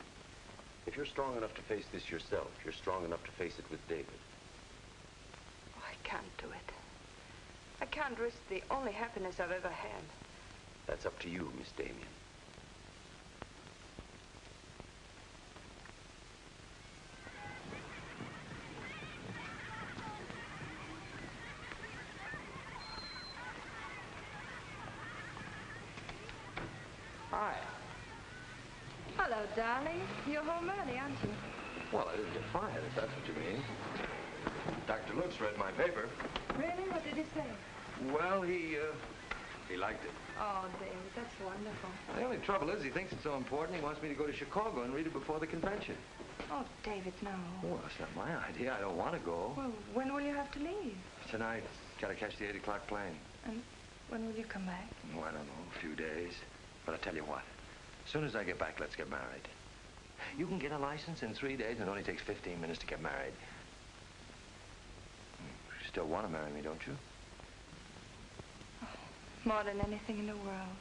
Speaker 3: If you're strong enough to face this yourself, you're strong enough to face it with David.
Speaker 4: Oh, I can't do it. I can't risk the only happiness I've ever had.
Speaker 3: That's up to you, Miss Damien.
Speaker 1: Hi.
Speaker 4: Hello, darling. You're home early, aren't you?
Speaker 5: Well, I didn't get fired, if that's what you mean. Dr. Lutz read my paper.
Speaker 4: Really? What did he say?
Speaker 5: Well, he liked it.
Speaker 4: Oh, David, that's wonderful.
Speaker 5: The only trouble is he thinks it's so important he wants me to go to Chicago and read it before the convention.
Speaker 11: Oh, David, no.
Speaker 5: Well, that's not my idea. I don't want to go.
Speaker 11: Well, when will you have to leave?
Speaker 5: Tonight. Gotta catch the 8 o'clock plane.
Speaker 11: And when will you come back?
Speaker 5: Oh, I don't know. A few days. But I tell you what. As soon as I get back, let's get married. You can get a license in 3 days, and it only takes 15 minutes to get married. You still want to marry me, don't you?
Speaker 11: Oh, more than anything in the world.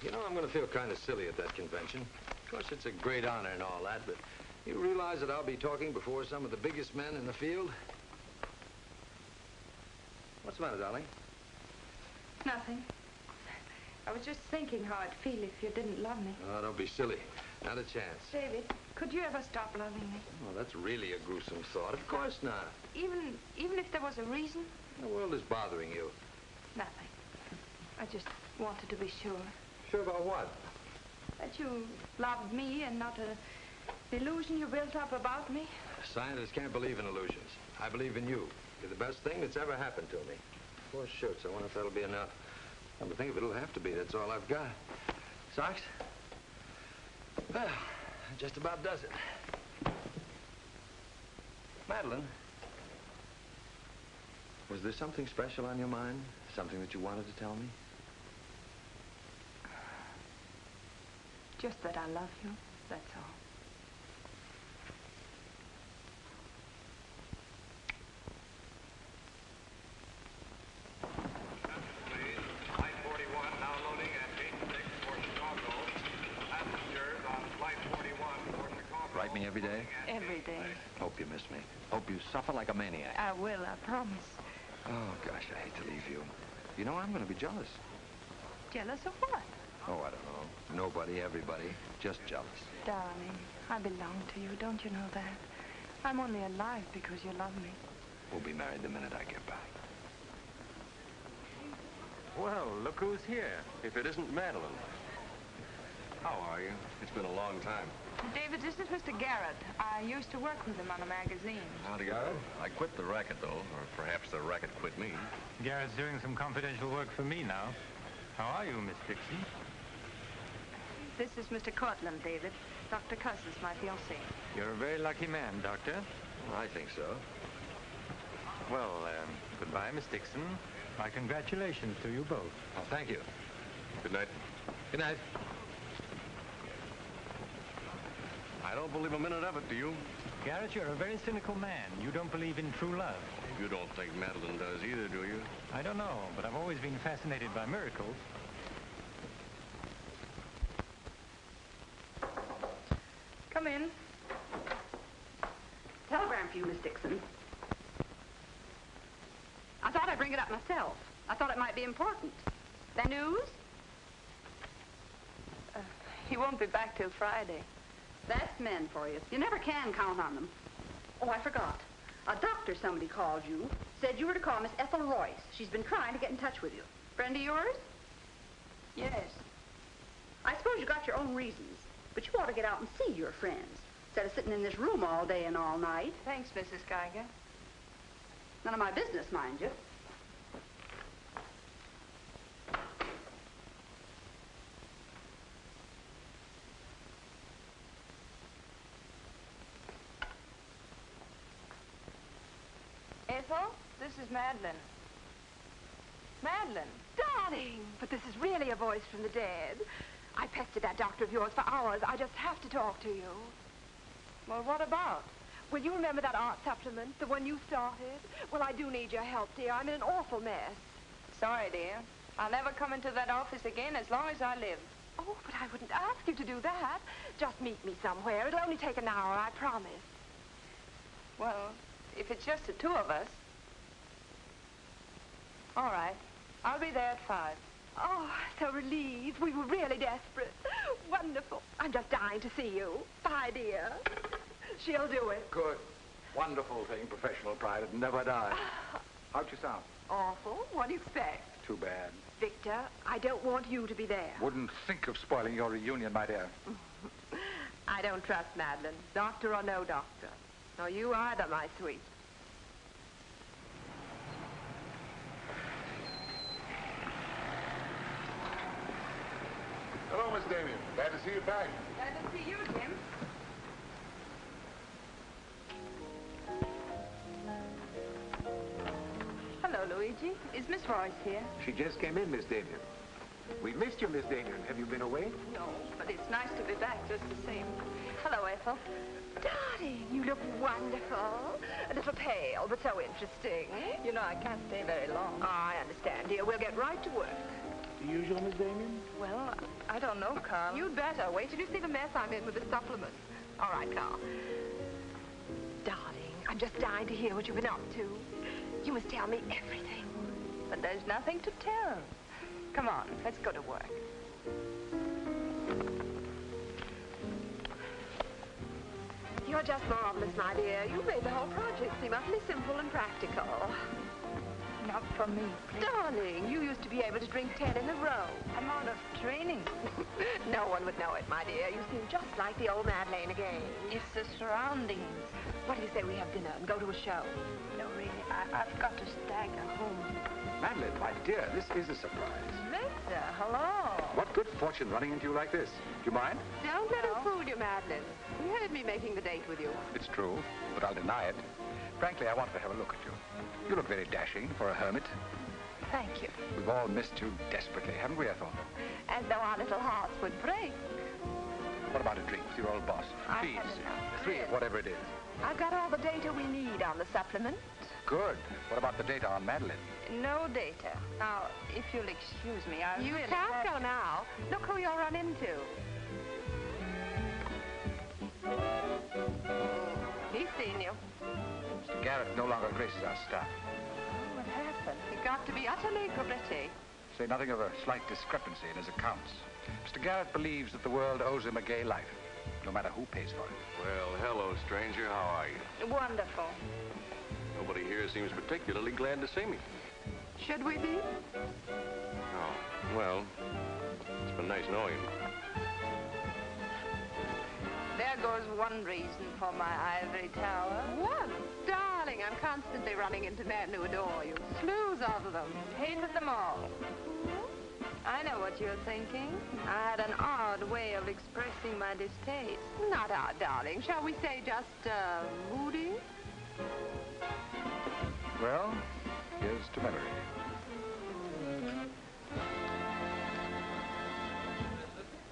Speaker 5: You know, I'm going to feel kind of silly at that convention. Of course, it's a great honor and all that, but you realize that I'll be talking before some of the biggest men in the field? What's What's the matter, darling?
Speaker 11: Nothing. I was just thinking how I'd feel if you didn't love me.
Speaker 5: Oh, don't be silly. Not a chance.
Speaker 11: David, could you ever stop loving me?
Speaker 5: Oh, that's really a gruesome thought. Of course not.
Speaker 11: Even if there was a reason?
Speaker 5: The world is bothering you.
Speaker 11: Nothing. I just wanted to be sure.
Speaker 5: Sure about what?
Speaker 11: That you loved me and not an illusion you built up about me.
Speaker 5: Scientists can't believe in illusions. I believe in you. You're the best thing that's ever happened to me. 4 shirts. I wonder if that'll be enough. Come to think of it, it'll have to be. That's all I've got. Socks? Well, that just about does it. Madeline, was there something special on your mind? Something that you wanted to tell me?
Speaker 11: Just that I love you, that's all.
Speaker 5: Write me every day?
Speaker 11: Every day.
Speaker 5: Hope you miss me. Hope you suffer like a maniac.
Speaker 11: I will, I promise.
Speaker 5: Oh, gosh, I hate to leave you. You know, I'm going to be jealous.
Speaker 11: Jealous of what?
Speaker 5: Oh, I don't know. Nobody, everybody. Just jealous.
Speaker 11: Darling, I belong to you. Don't you know that? I'm only alive because you love me.
Speaker 5: We'll be married the minute I get back.
Speaker 3: Well, look who's here. If it isn't Madeline. How are you? It's been a long time.
Speaker 11: David, this is Mr. Garrett. I used to work with him on a magazine.
Speaker 3: Howdy, Garrett. I quit the racket, though. Or perhaps the racket quit me.
Speaker 2: Garrett's doing some confidential work for me now. How are you, Miss Dixon?
Speaker 11: This is Mr. Cortland, David. Dr. Cuss is my fiancé.
Speaker 2: You're a very lucky man, Doctor.
Speaker 5: I think so.
Speaker 2: Well, goodbye, Miss Dixon. My congratulations to you both.
Speaker 5: Oh, thank you.
Speaker 3: Good night.
Speaker 5: Good night.
Speaker 3: I don't believe a minute of it, do you?
Speaker 2: Garrett, you're a very cynical man. You don't believe in true love.
Speaker 3: You don't think Madeline does either, do you?
Speaker 2: I don't know, but I've always been fascinated by miracles.
Speaker 11: Come in.
Speaker 14: Telegram for you, Miss Dixon. I thought I'd bring it up myself. I thought it might be important. The news?
Speaker 11: He won't be back till Friday.
Speaker 14: That's men for you. You never can count on them. Oh, I forgot. A doctor somebody called you, said you were to call Miss Ethel Royce. She's been trying to get in touch with you. Friend of yours?
Speaker 11: Yes.
Speaker 14: I suppose you got your own reasons, but you ought to get out and see your friends, instead of sitting in this room all day and all night.
Speaker 11: Thanks, Mrs. Geiger.
Speaker 14: None of my business, mind you.
Speaker 11: Ethel, this is Madeline. Madeline.
Speaker 10: Darling, but this is really a voice from the dead. I pestered that doctor of yours for hours. I just have to talk to you.
Speaker 11: Well, what about?
Speaker 10: Well, you remember that art supplement, the one you started? Well, I do need your help, dear. I'm in an awful mess.
Speaker 11: Sorry, dear. I'll never come into that office again as long as I live.
Speaker 10: Oh, but I wouldn't ask you to do that. Just meet me somewhere. It'll only take an hour, I promise.
Speaker 11: Well, if it's just the two of us. All right. I'll be there at 5.
Speaker 10: Oh, so relieved. We were really desperate. Wonderful. I'm just dying to see you. Bye, dear. She'll do it.
Speaker 1: Good. Wonderful thing, professional pride. It never dies. How'd you sound?
Speaker 10: Awful. What do you expect?
Speaker 1: Too bad.
Speaker 10: Victor, I don't want you to be there.
Speaker 1: Wouldn't think of spoiling your reunion, my dear.
Speaker 10: I don't trust Madeline, doctor or no doctor. Nor you either, my sweet.
Speaker 16: Hello, Miss Damien. Glad to see you back.
Speaker 11: Glad to see you, Jim. Hello, Luigi. Is Miss Royce here?
Speaker 1: She just came in, Miss Damien. We missed you, Miss Damien. Have you been away?
Speaker 11: No, but it's nice to be back just the same. Hello, Ethel.
Speaker 10: Darling, you look wonderful. A little pale, but so interesting.
Speaker 11: You know, I can't stay very long.
Speaker 10: Oh, I understand, dear. We'll get right to work.
Speaker 15: The usual, Miss Damien?
Speaker 11: Well, I don't know, Carl.
Speaker 10: You'd better. Wait till you see the mess I'm in with the supplement. All right, Carl. Darling, I'm just dying to hear what you've been up to. You must tell me everything.
Speaker 4: but there's nothing to tell. Come on, let's go to work.
Speaker 10: You're just marvelous, my dear. You made the whole project seem utterly simple and practical.
Speaker 4: Not for me, please.
Speaker 10: Darling, you used to be able to drink 10 in a row.
Speaker 4: I'm out of training.
Speaker 10: No one would know it, my dear. You seem just like the old Madeleine again.
Speaker 4: It's the surroundings.
Speaker 10: What do you say we have dinner and go to a show?
Speaker 4: No, really, I've got to stagger home.
Speaker 1: Madeline, my dear, this is a surprise.
Speaker 4: Victor, hello.
Speaker 1: What good fortune running into you like this? Do you mind?
Speaker 10: Don't let him fool you, Madeline. He heard me making the date with you.
Speaker 1: It's true, but I'll deny it. Frankly, I wanted to have a look at you. You look very dashing for a hermit.
Speaker 4: Thank you.
Speaker 1: We've all missed you desperately, haven't we, Ethel?
Speaker 4: As though our little hearts would break.
Speaker 1: What about a drink with your old boss?
Speaker 4: Please.
Speaker 1: 3, whatever it is.
Speaker 10: I've got all the data we need on the supplement.
Speaker 1: Good. What about the data on Madeline?
Speaker 4: No data. Now, if you'll excuse me, I
Speaker 10: You
Speaker 4: really
Speaker 10: can't go now. Look who you'll run into. He's seen you.
Speaker 1: Mr. Garrett no longer graces our staff.
Speaker 10: What happened? He got to be utterly gritty.
Speaker 1: Say nothing of a slight discrepancy in his accounts. Mr. Garrett believes that the world owes him a gay life, no matter who pays for it.
Speaker 3: Well, hello, stranger. How are you?
Speaker 4: Wonderful.
Speaker 3: Nobody here seems particularly glad to see me.
Speaker 10: Should we be?
Speaker 3: Oh, well, it's been nice knowing you.
Speaker 4: There goes one reason for my ivory tower.
Speaker 10: One? Darling, I'm constantly running into men who adore you. Slews of them.
Speaker 4: Hated them all. I know what you're thinking. I had an odd way of expressing my distaste.
Speaker 10: Not odd, darling. Shall we say just, moody?
Speaker 1: Well, here's to memory.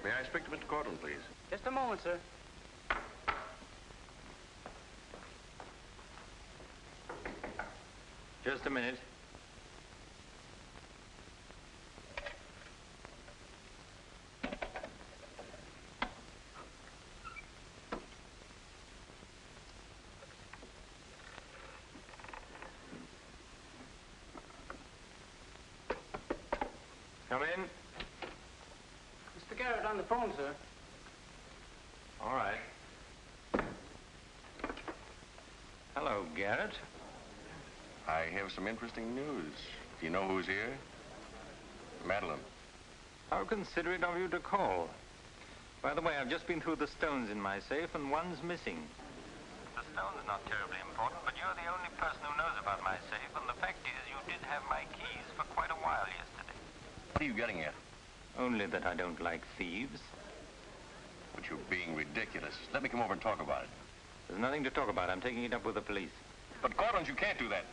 Speaker 3: May I speak to Mr. Cortland, please?
Speaker 15: Just a moment, sir.
Speaker 2: Just a minute. Come in.
Speaker 15: Mr. Garrett on the phone, sir.
Speaker 2: All right. Hello, Garrett.
Speaker 3: I have some interesting news. Do you know who's here? Madeline.
Speaker 2: How considerate of you to call. By the way, I've just been through the stones in my safe, and one's missing. The stone's not terribly important, but you're the only person who knows about my safe, and the fact is you did have my keys for quite a while yesterday.
Speaker 3: What are you getting at?
Speaker 2: Only that I don't like thieves.
Speaker 3: But you're being ridiculous. Let me come over and talk about it.
Speaker 2: There's nothing to talk about. I'm taking it up with the police.
Speaker 3: But, Cortland, you can't do that.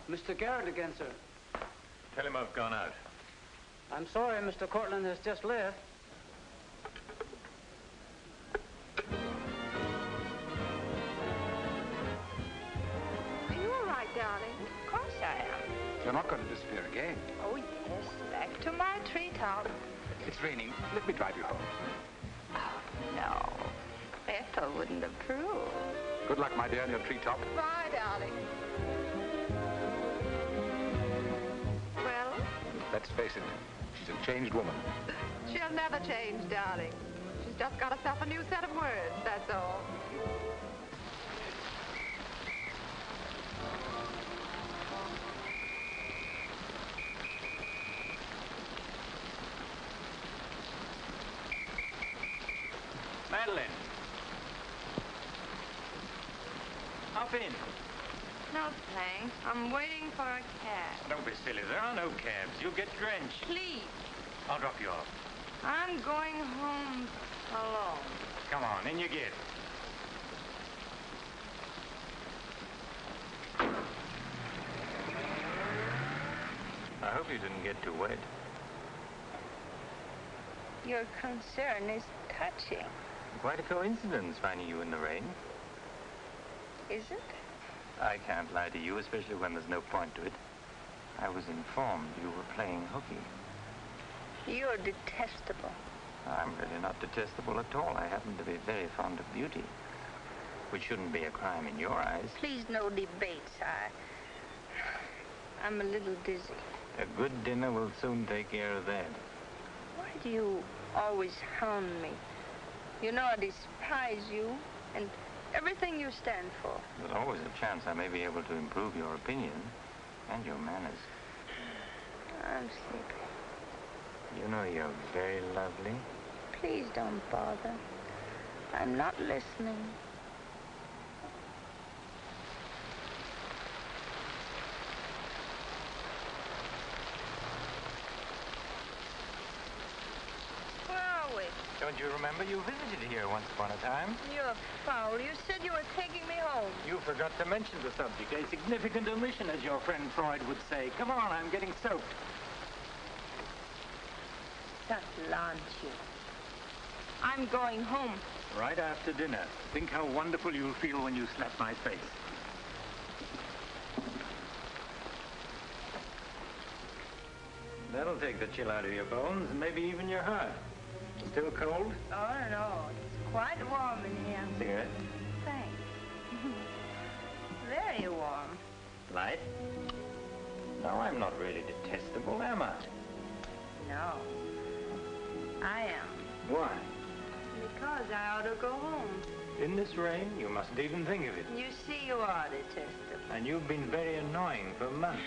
Speaker 15: Mr. Garrett again, sir.
Speaker 2: Tell him I've gone out.
Speaker 15: I'm sorry, Mr. Cortland has just left.
Speaker 10: Are you all right, darling?
Speaker 4: Of course I am.
Speaker 1: You're not going to disappear again.
Speaker 4: Oh, yes. Back to my treetop.
Speaker 1: It's raining. Let me drive you home.
Speaker 4: Oh, no. Ethel wouldn't approve.
Speaker 1: Good luck, my dear, on your treetop.
Speaker 10: Bye, darling. Well?
Speaker 1: Let's face it, she's a changed woman.
Speaker 10: She'll never change, darling. She's just got herself a new set of words, that's all.
Speaker 2: Madeline. Hop in.
Speaker 4: No, thanks. I'm waiting for a cab.
Speaker 2: Don't be silly. There are no cabs. You'll get drenched.
Speaker 4: Please.
Speaker 2: I'll drop you off.
Speaker 4: I'm going home alone.
Speaker 2: Come on, in you get. I hope you didn't get too wet.
Speaker 11: Your concern is touching.
Speaker 2: Quite a coincidence finding you in the rain.
Speaker 11: Is it?
Speaker 2: I can't lie to you, especially when there's no point to it. I was informed you were playing host. hooky.
Speaker 11: You're detestable.
Speaker 2: I'm really not detestable at all. I happen to be very fond of beauty, which shouldn't be a crime in your eyes.
Speaker 11: Please, no debates. I'm a little dizzy.
Speaker 2: A good dinner will soon take care of that.
Speaker 11: Why do you always hound me? You know I despise you and everything you stand for.
Speaker 2: There's always a chance I may be able to improve your opinion and your manners.
Speaker 11: I'm sleepy.
Speaker 2: You know you're very lovely.
Speaker 11: Please don't bother. I'm not listening. Where are we?
Speaker 2: Don't you remember you visited here once upon a time?
Speaker 11: You're foul. You said you were taking me home.
Speaker 2: You forgot to mention the subject. A significant omission, as your friend Freud would say. Come on, I'm getting soaked.
Speaker 11: That launch you. I'm going home.
Speaker 2: Right after dinner. Think how wonderful you'll feel when you slap my face. That'll take the chill out of your bones and maybe even your heart. Still cold?
Speaker 11: Oh, no. It's quite warm in here.
Speaker 2: Cigarette?
Speaker 11: Thanks. Very warm.
Speaker 2: Light? No, I'm not really detestable, am I?
Speaker 11: No. I am.
Speaker 2: Why?
Speaker 11: Because I ought to go home.
Speaker 2: In this rain, you mustn't even think of it.
Speaker 11: You see, you are detestable.
Speaker 2: And you've been very annoying for months.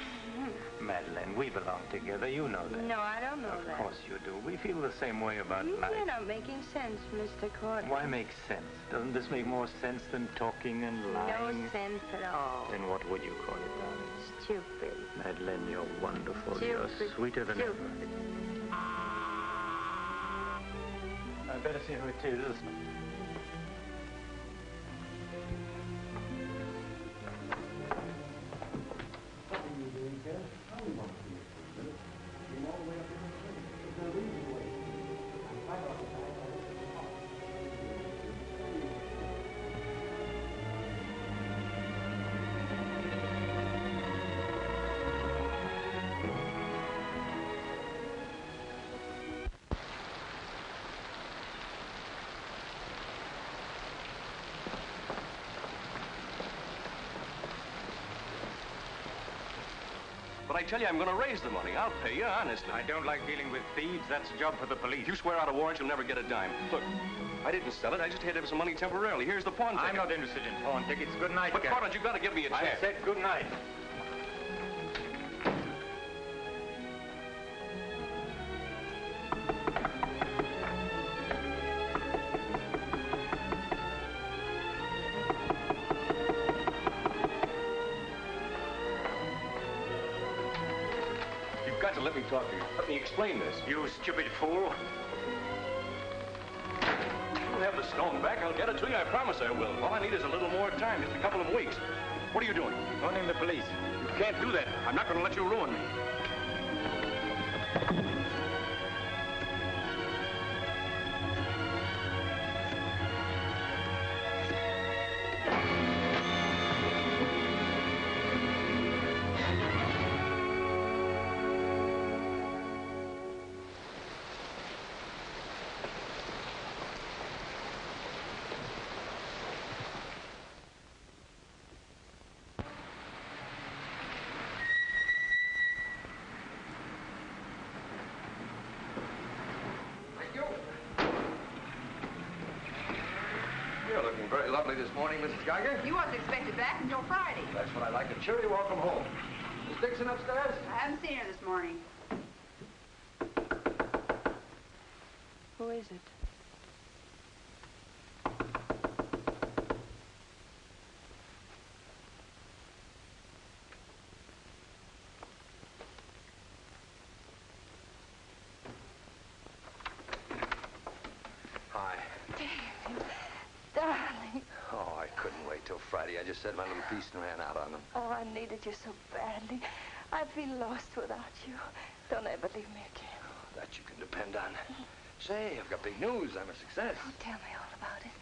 Speaker 2: Madeleine, we belong together. You know that.
Speaker 11: No, I don't know that.
Speaker 2: Of course you do. We feel the same way about life.
Speaker 11: You're not making sense, Mr. Courtney.
Speaker 2: Why make sense? Doesn't this make more sense than talking and lying?
Speaker 11: No sense at all.
Speaker 2: Then what would you call it, darling?
Speaker 11: Stupid.
Speaker 2: Madeleine, you're wonderful.
Speaker 11: Stupid.
Speaker 2: You're sweeter than ever.
Speaker 11: Stupid.
Speaker 2: I'd better see who it is.
Speaker 3: But I tell you, I'm going to raise the money. I'll pay you, honestly.
Speaker 2: I don't like dealing with thieves. That's a job for the police.
Speaker 3: If you swear out a warrant, you'll never get a dime. Look, I didn't sell it. I just had to have some money temporarily. Here's the pawn ticket.
Speaker 2: I'm not interested in pawn tickets. Good night,
Speaker 3: But, Carter, you've got to give me a chance.
Speaker 2: I said good night.
Speaker 3: Let me talk to you. Let me explain this.
Speaker 2: You stupid fool.
Speaker 3: You'll have the stone back. I'll get it to you. I promise I will. All I need is a little more time, just a couple of weeks. What are you doing?
Speaker 2: Phoning the police.
Speaker 3: You can't do that. I'm not going to let you ruin me. Very lovely this morning, Mrs. Geiger.
Speaker 14: You wasn't expected back until Friday.
Speaker 3: That's what I like. A cheery welcome home. Miss Dixon upstairs?
Speaker 14: I haven't seen her this morning.
Speaker 11: Who is it?
Speaker 14: Darling.
Speaker 3: Oh, I couldn't wait till Friday. I just said my little piece and ran out on them.
Speaker 11: Oh, I needed you so badly. I feel lost without you. Don't ever leave me again.
Speaker 3: Oh, that you can depend on. Say, I've got big news. I'm a success.
Speaker 11: Oh, tell me all about it.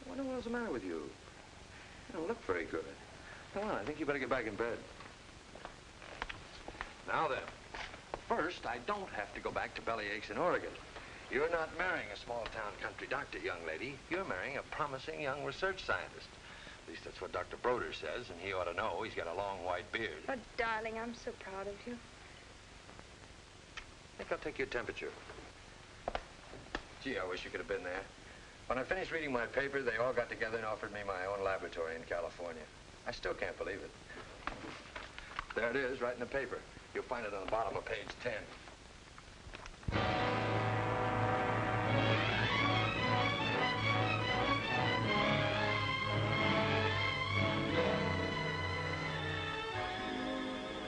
Speaker 3: I wonder what's the matter with you. You don't look very good. Come on, I think you better get back in bed. Now then,
Speaker 5: first, I don't have to go back to Bellyaches in Oregon. You're not marrying a small-town country doctor, young lady. You're marrying a promising young research scientist. At least that's what Dr. Broder says, and he ought to know. He's got a long white beard.
Speaker 11: Oh, darling, I'm so proud of you.
Speaker 5: I think I'll take your temperature. Gee, I wish you could have been there. When I finished reading my paper, they all got together and offered me my own laboratory in California. I still can't believe it. There it is, right in the paper. You'll find it on the bottom of page 10.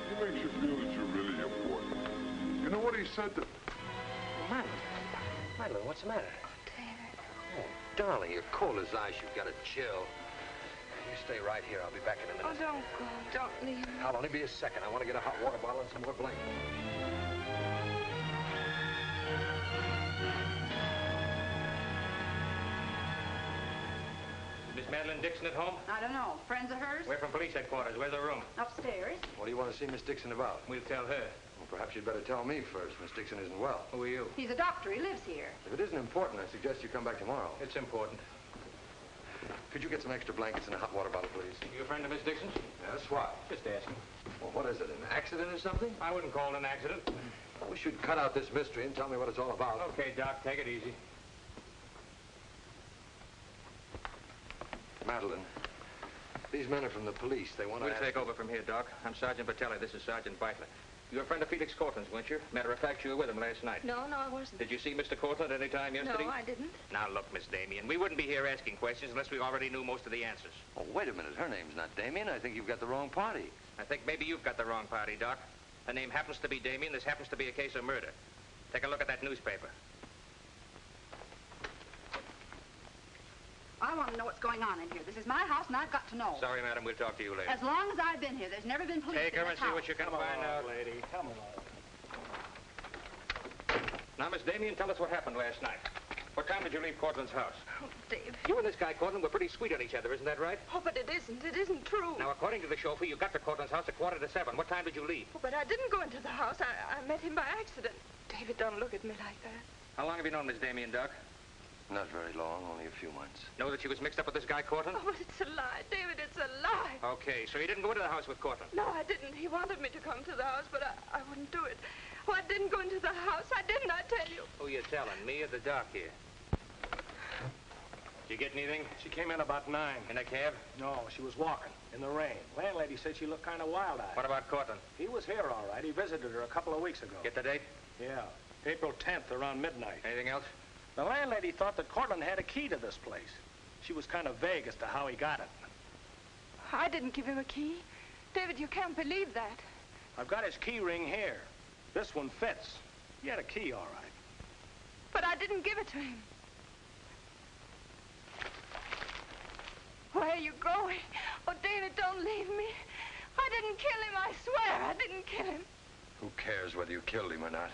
Speaker 16: He makes you feel that you're really important. You know what he said to...
Speaker 5: Madeline, what's the matter?
Speaker 11: David.
Speaker 5: Oh, darling, you're cold as ice. You've got a chill. You stay right here. I'll be back in a minute.
Speaker 11: Oh, don't go. Don't leave me.
Speaker 5: I'll only be a second. I want to get a hot water bottle and some more blankets.
Speaker 2: Miss Madeline Dixon at home?
Speaker 14: I don't know. Friends of hers?
Speaker 2: We're from police headquarters. Where's the room?
Speaker 14: Upstairs.
Speaker 5: What do you want to see Miss Dixon about?
Speaker 2: We'll tell her.
Speaker 5: Well, perhaps you'd better tell me first. Miss Dixon isn't well.
Speaker 2: Who are you?
Speaker 14: He's a doctor. He lives here.
Speaker 5: If it isn't important, I suggest you come back tomorrow.
Speaker 2: It's important.
Speaker 5: Could you get some extra blankets and a hot water bottle, please?
Speaker 2: You a friend of Miss Dixon's?
Speaker 5: Yes, why?
Speaker 2: Just asking.
Speaker 5: Well, what is it, an accident or something?
Speaker 2: I wouldn't call it an accident.
Speaker 5: Well, we should cut out this mystery and tell me what it's all about.
Speaker 2: Okay, Doc, take it easy.
Speaker 5: Madeline, these men are from the police. They want to
Speaker 2: We'll take over from here, Doc. I'm Sergeant Patelli. This is Sergeant Beitler. You're a friend of Felix Cortland's, weren't you? Matter of fact, you were with him last night.
Speaker 11: No, I wasn't.
Speaker 2: Did you see Mr. Cortland any time yesterday?
Speaker 11: No, I didn't.
Speaker 2: Now, look, Miss Damien, we wouldn't be here asking questions unless we already knew most of the answers.
Speaker 5: Oh, wait a minute. Her name's not Damien. I think you've got the wrong party.
Speaker 2: I think maybe you've got the wrong party, Doc. Her name happens to be Damien. This happens to be a case of murder. Take a look at that newspaper.
Speaker 14: I want to know what's going on in here. This is my house, and I've got to know.
Speaker 2: Sorry, madam. We'll talk to you later.
Speaker 14: As long as I've been here, there's never been police
Speaker 2: Take
Speaker 14: in
Speaker 2: her
Speaker 14: this
Speaker 2: and see
Speaker 14: house.
Speaker 2: what you can find out.
Speaker 15: lady. Come along.
Speaker 2: Now, Miss Damien, tell us what happened last night. What time did you leave Cortland's house?
Speaker 11: Oh, Dave.
Speaker 2: You and this guy, Cortland, were pretty sweet on each other, isn't that right?
Speaker 11: Oh, but it isn't. It isn't true.
Speaker 2: Now, according to the chauffeur, you got to Cortland's house at 6:45. What time did you leave?
Speaker 11: Oh, but I didn't go into the house. I met him by accident. David, don't look at me like that.
Speaker 2: How long have you known Miss Damien, Doc?
Speaker 5: Not very long, only a few months.
Speaker 2: Know that she was mixed up with this guy, Cortland?
Speaker 11: Oh, but it's a lie. David, it's a lie.
Speaker 2: Okay, so you didn't go into the house with Cortland?
Speaker 11: No, I didn't. He wanted me to come to the house, but I wouldn't do it. Oh, I didn't go into the house. I didn't, I tell you.
Speaker 2: Who you telling, me or the doc here? Did you get anything?
Speaker 15: She came in about 9.
Speaker 2: In a cab?
Speaker 15: No, she was walking in the rain. Landlady said she looked kind of wild-eyed.
Speaker 2: What about Cortland?
Speaker 15: He was here, all right. He visited her a couple of weeks ago.
Speaker 2: Get the date?
Speaker 15: Yeah, April 10th, around midnight.
Speaker 2: Anything else?
Speaker 15: The landlady thought that Cortland had a key to this place. She was kind of vague as to how he got it.
Speaker 11: I didn't give him a key. David, you can't believe that.
Speaker 15: I've got his key ring here. This one fits. He had a key, all right.
Speaker 11: But I didn't give it to him. Where are you going? Oh, David, don't leave me. I didn't kill him, I swear. I didn't kill him.
Speaker 5: Who cares whether you killed him or not?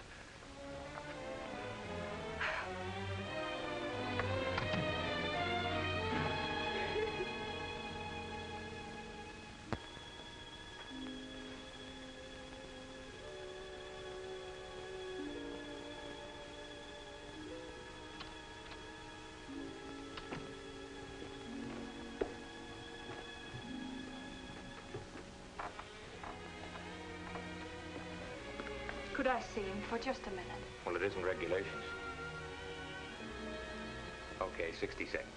Speaker 11: Could I see him for just a minute?
Speaker 2: Well, it isn't regulations. Okay, 60 seconds.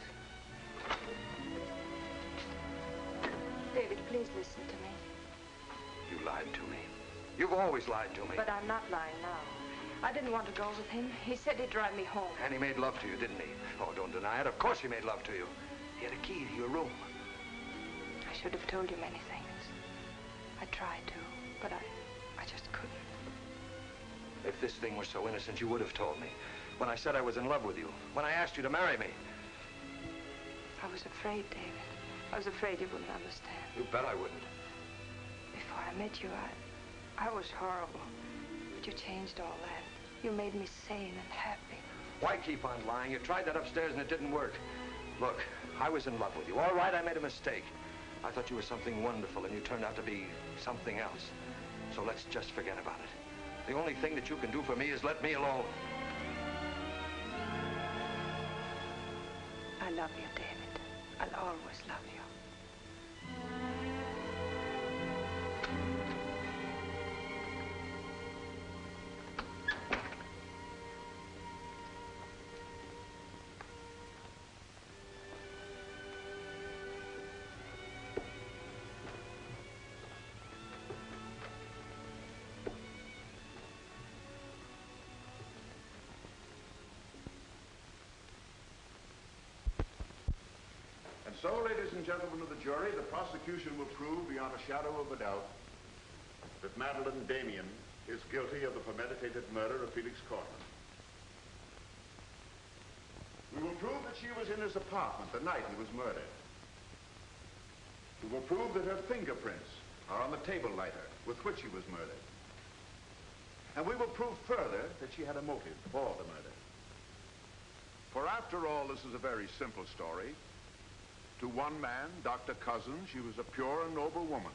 Speaker 11: David, please listen to me.
Speaker 5: You lied to me. You've always lied to me.
Speaker 11: But I'm not lying now. I didn't want to go with him. He said he'd drive me home.
Speaker 5: And he made love to you, didn't he? Oh, don't deny it. Of course he made love to you. He had a key to your room.
Speaker 11: I should have told you many things. I tried to, but I just couldn't.
Speaker 5: If this thing were so innocent, you would have told me. When I said I was in love with you. When I asked you to marry me.
Speaker 11: I was afraid, David. I was afraid you wouldn't understand.
Speaker 5: You bet I wouldn't.
Speaker 11: Before I met you, I was horrible. But you changed all that. You made me sane and happy.
Speaker 5: Why keep on lying? You tried that upstairs and it didn't work. Look, I was in love with you. All right, I made a mistake. I thought you were something wonderful and you turned out to be something else. So let's just forget about it. The only thing that you can do for me is let me alone.
Speaker 11: I love you, David. I'll always love you.
Speaker 16: So, ladies and gentlemen of the jury, the prosecution will prove beyond a shadow of a doubt that Madeline Damien is guilty of the premeditated murder of Felix Cortland. We will prove that she was in his apartment the night he was murdered. We will prove that her fingerprints are on the table lighter with which he was murdered. And we will prove further that she had a motive for the murder. For after all, this is a very simple story. To one man, Dr. Cousins, she was a pure and noble woman.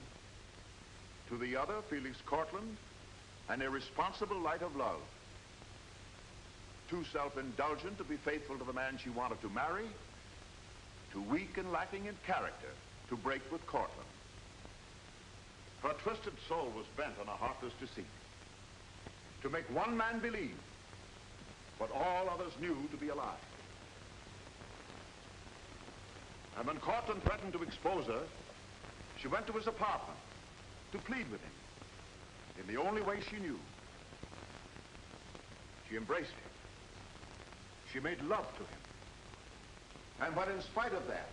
Speaker 16: To the other, Felix Cortland, an irresponsible light of love. Too self-indulgent to be faithful to the man she wanted to marry. Too weak and lacking in character to break with Cortland. Her twisted soul was bent on a heartless deceit. To make one man believe what all others knew to be a lie. And when Cortland threatened to expose her, she went to his apartment to plead with him in the only way she knew. She embraced him. She made love to him. And when, in spite of that,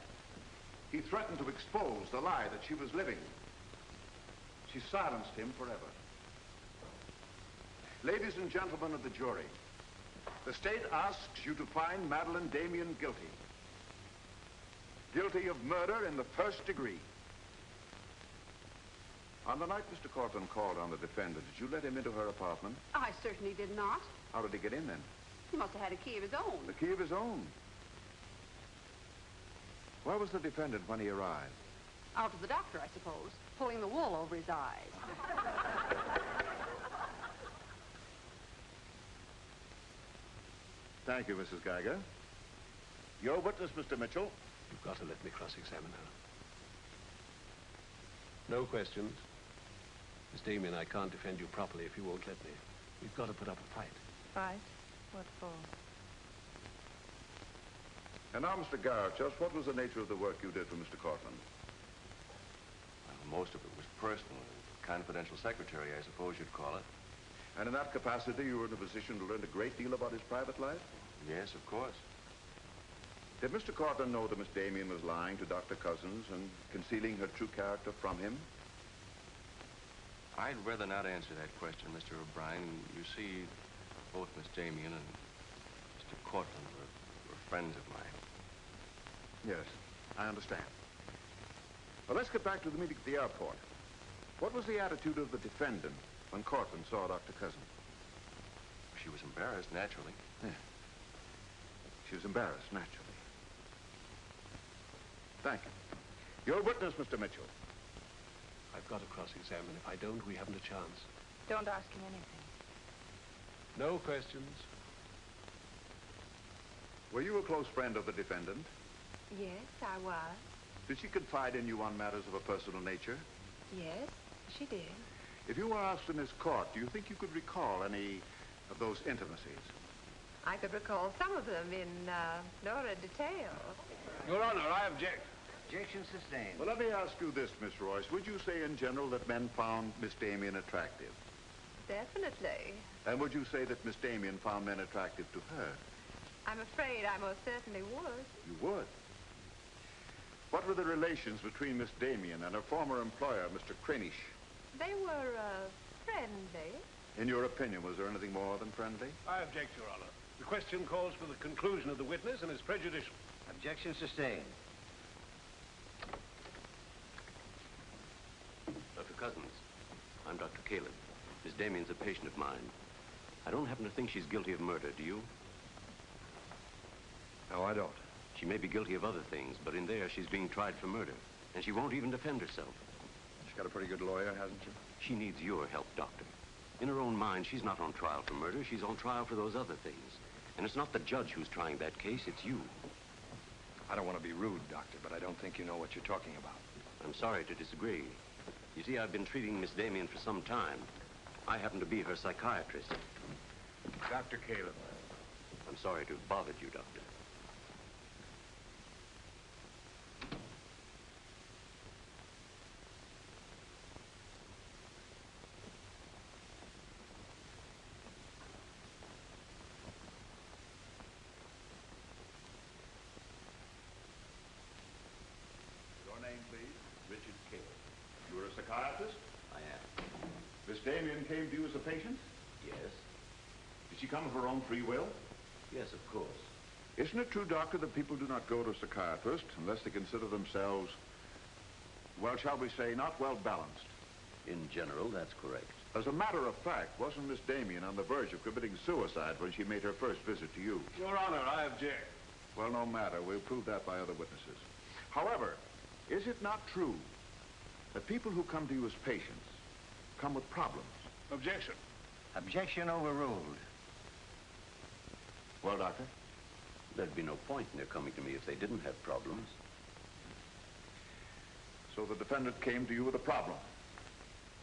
Speaker 16: he threatened to expose the lie that she was living, she silenced him forever. Ladies and gentlemen of the jury, the state asks you to find Madeline Damien guilty. Guilty of murder in the first degree. On the night Mr. Cortland called on the defendant, did you let him into her apartment?
Speaker 14: I certainly did not.
Speaker 16: How did he get in then?
Speaker 14: He must have had a key of his own.
Speaker 16: The key of his own? Where was the defendant when he arrived?
Speaker 14: Out with the doctor, I suppose, pulling the wool over his eyes.
Speaker 16: Thank you, Mrs. Geiger. Your witness, Mr. Mitchell.
Speaker 17: You've got to let me cross-examine her. No questions. Miss Damien, I can't defend you properly if you won't let me. We've got to put up a fight.
Speaker 11: Fight? What for?
Speaker 16: And now, Mr. Garrett, just what was the nature of the work you did for Mr. Cortland?
Speaker 3: Well, most of it was personal. Confidential secretary, I suppose you'd call it.
Speaker 16: And in that capacity, you were in a position to learn a great deal about his private life?
Speaker 3: Yes, of course.
Speaker 16: Did Mr. Cortland know that Miss Damien was lying to Dr. Cousins and concealing her true character from him?
Speaker 3: I'd rather not answer that question, Mr. O'Brien. You see, both Miss Damien and Mr. Cortland were friends of mine.
Speaker 16: Yes, I understand. Well, let's get back to the meeting at the airport. What was the attitude of the defendant when Cortland saw Dr. Cousins?
Speaker 3: She was embarrassed, naturally.
Speaker 16: Yeah. She was embarrassed, naturally. Thank you. Your witness, Mr. Mitchell.
Speaker 17: I've got to cross-examine. If I don't, we haven't a chance.
Speaker 11: Don't ask him anything.
Speaker 17: No questions.
Speaker 16: Were you a close friend of the defendant?
Speaker 11: Yes, I was.
Speaker 16: Did she confide in you on matters of a personal nature?
Speaker 11: Yes, she did.
Speaker 16: If you were asked in this court, do you think you could recall any of those intimacies?
Speaker 10: I could recall some of them in lurid detail.
Speaker 7: Your Honor, I object.
Speaker 1: Objection sustained.
Speaker 16: Well, let me ask you this, Miss Royce. Would you say in general that men found Miss Damien attractive?
Speaker 10: Definitely.
Speaker 16: And would you say that Miss Damien found men attractive to her?
Speaker 10: I'm afraid I most certainly would.
Speaker 16: You would? What were the relations between Miss Damien and her former employer, Mr. Cranish?
Speaker 10: They were friendly.
Speaker 16: In your opinion, was there anything more than friendly?
Speaker 7: I object, Your Honor. The question calls for the conclusion of the witness and is prejudicial.
Speaker 1: Objection sustained.
Speaker 3: Dr. Cousins, I'm Dr. Caleb. Miss Damien's a patient of mine. I don't happen to think she's guilty of murder, do you?
Speaker 5: No, I don't.
Speaker 3: She may be guilty of other things, but in there she's being tried for murder. And she won't even defend herself.
Speaker 5: She's got a pretty good lawyer, hasn't she?
Speaker 3: She needs your help, Doctor. In her own mind, she's not on trial for murder. She's on trial for those other things. And it's not the judge who's trying that case, it's you.
Speaker 5: I don't want to be rude, Doctor, but I don't think you know what you're talking about.
Speaker 3: I'm sorry to disagree. You see, I've been treating Miss Damien for some time. I happen to be her psychiatrist.
Speaker 16: Dr. Caleb.
Speaker 3: I'm sorry to have bothered you, Doctor.
Speaker 16: Your name, please? Richard Caleb. You're a psychiatrist?
Speaker 3: I am.
Speaker 16: Miss Damien came to you as a patient?
Speaker 3: Yes.
Speaker 16: Did she come of her own free will?
Speaker 3: Yes, of course.
Speaker 16: Isn't it true, Doctor, that people do not go to a psychiatrist unless they consider themselves, well, shall we say, not well balanced?
Speaker 3: In general, that's correct.
Speaker 16: As a matter of fact, wasn't Miss Damien on the verge of committing suicide when she made her first visit to you?
Speaker 15: Your Honor, I object.
Speaker 16: Well, no matter. We'll prove that by other witnesses. However, is it not true that people who come to you as patients come with problems?
Speaker 15: Objection.
Speaker 2: Objection overruled.
Speaker 16: Well, Doctor?
Speaker 3: There'd be no point in their coming to me if they didn't have problems.
Speaker 16: So the defendant came to you with a problem.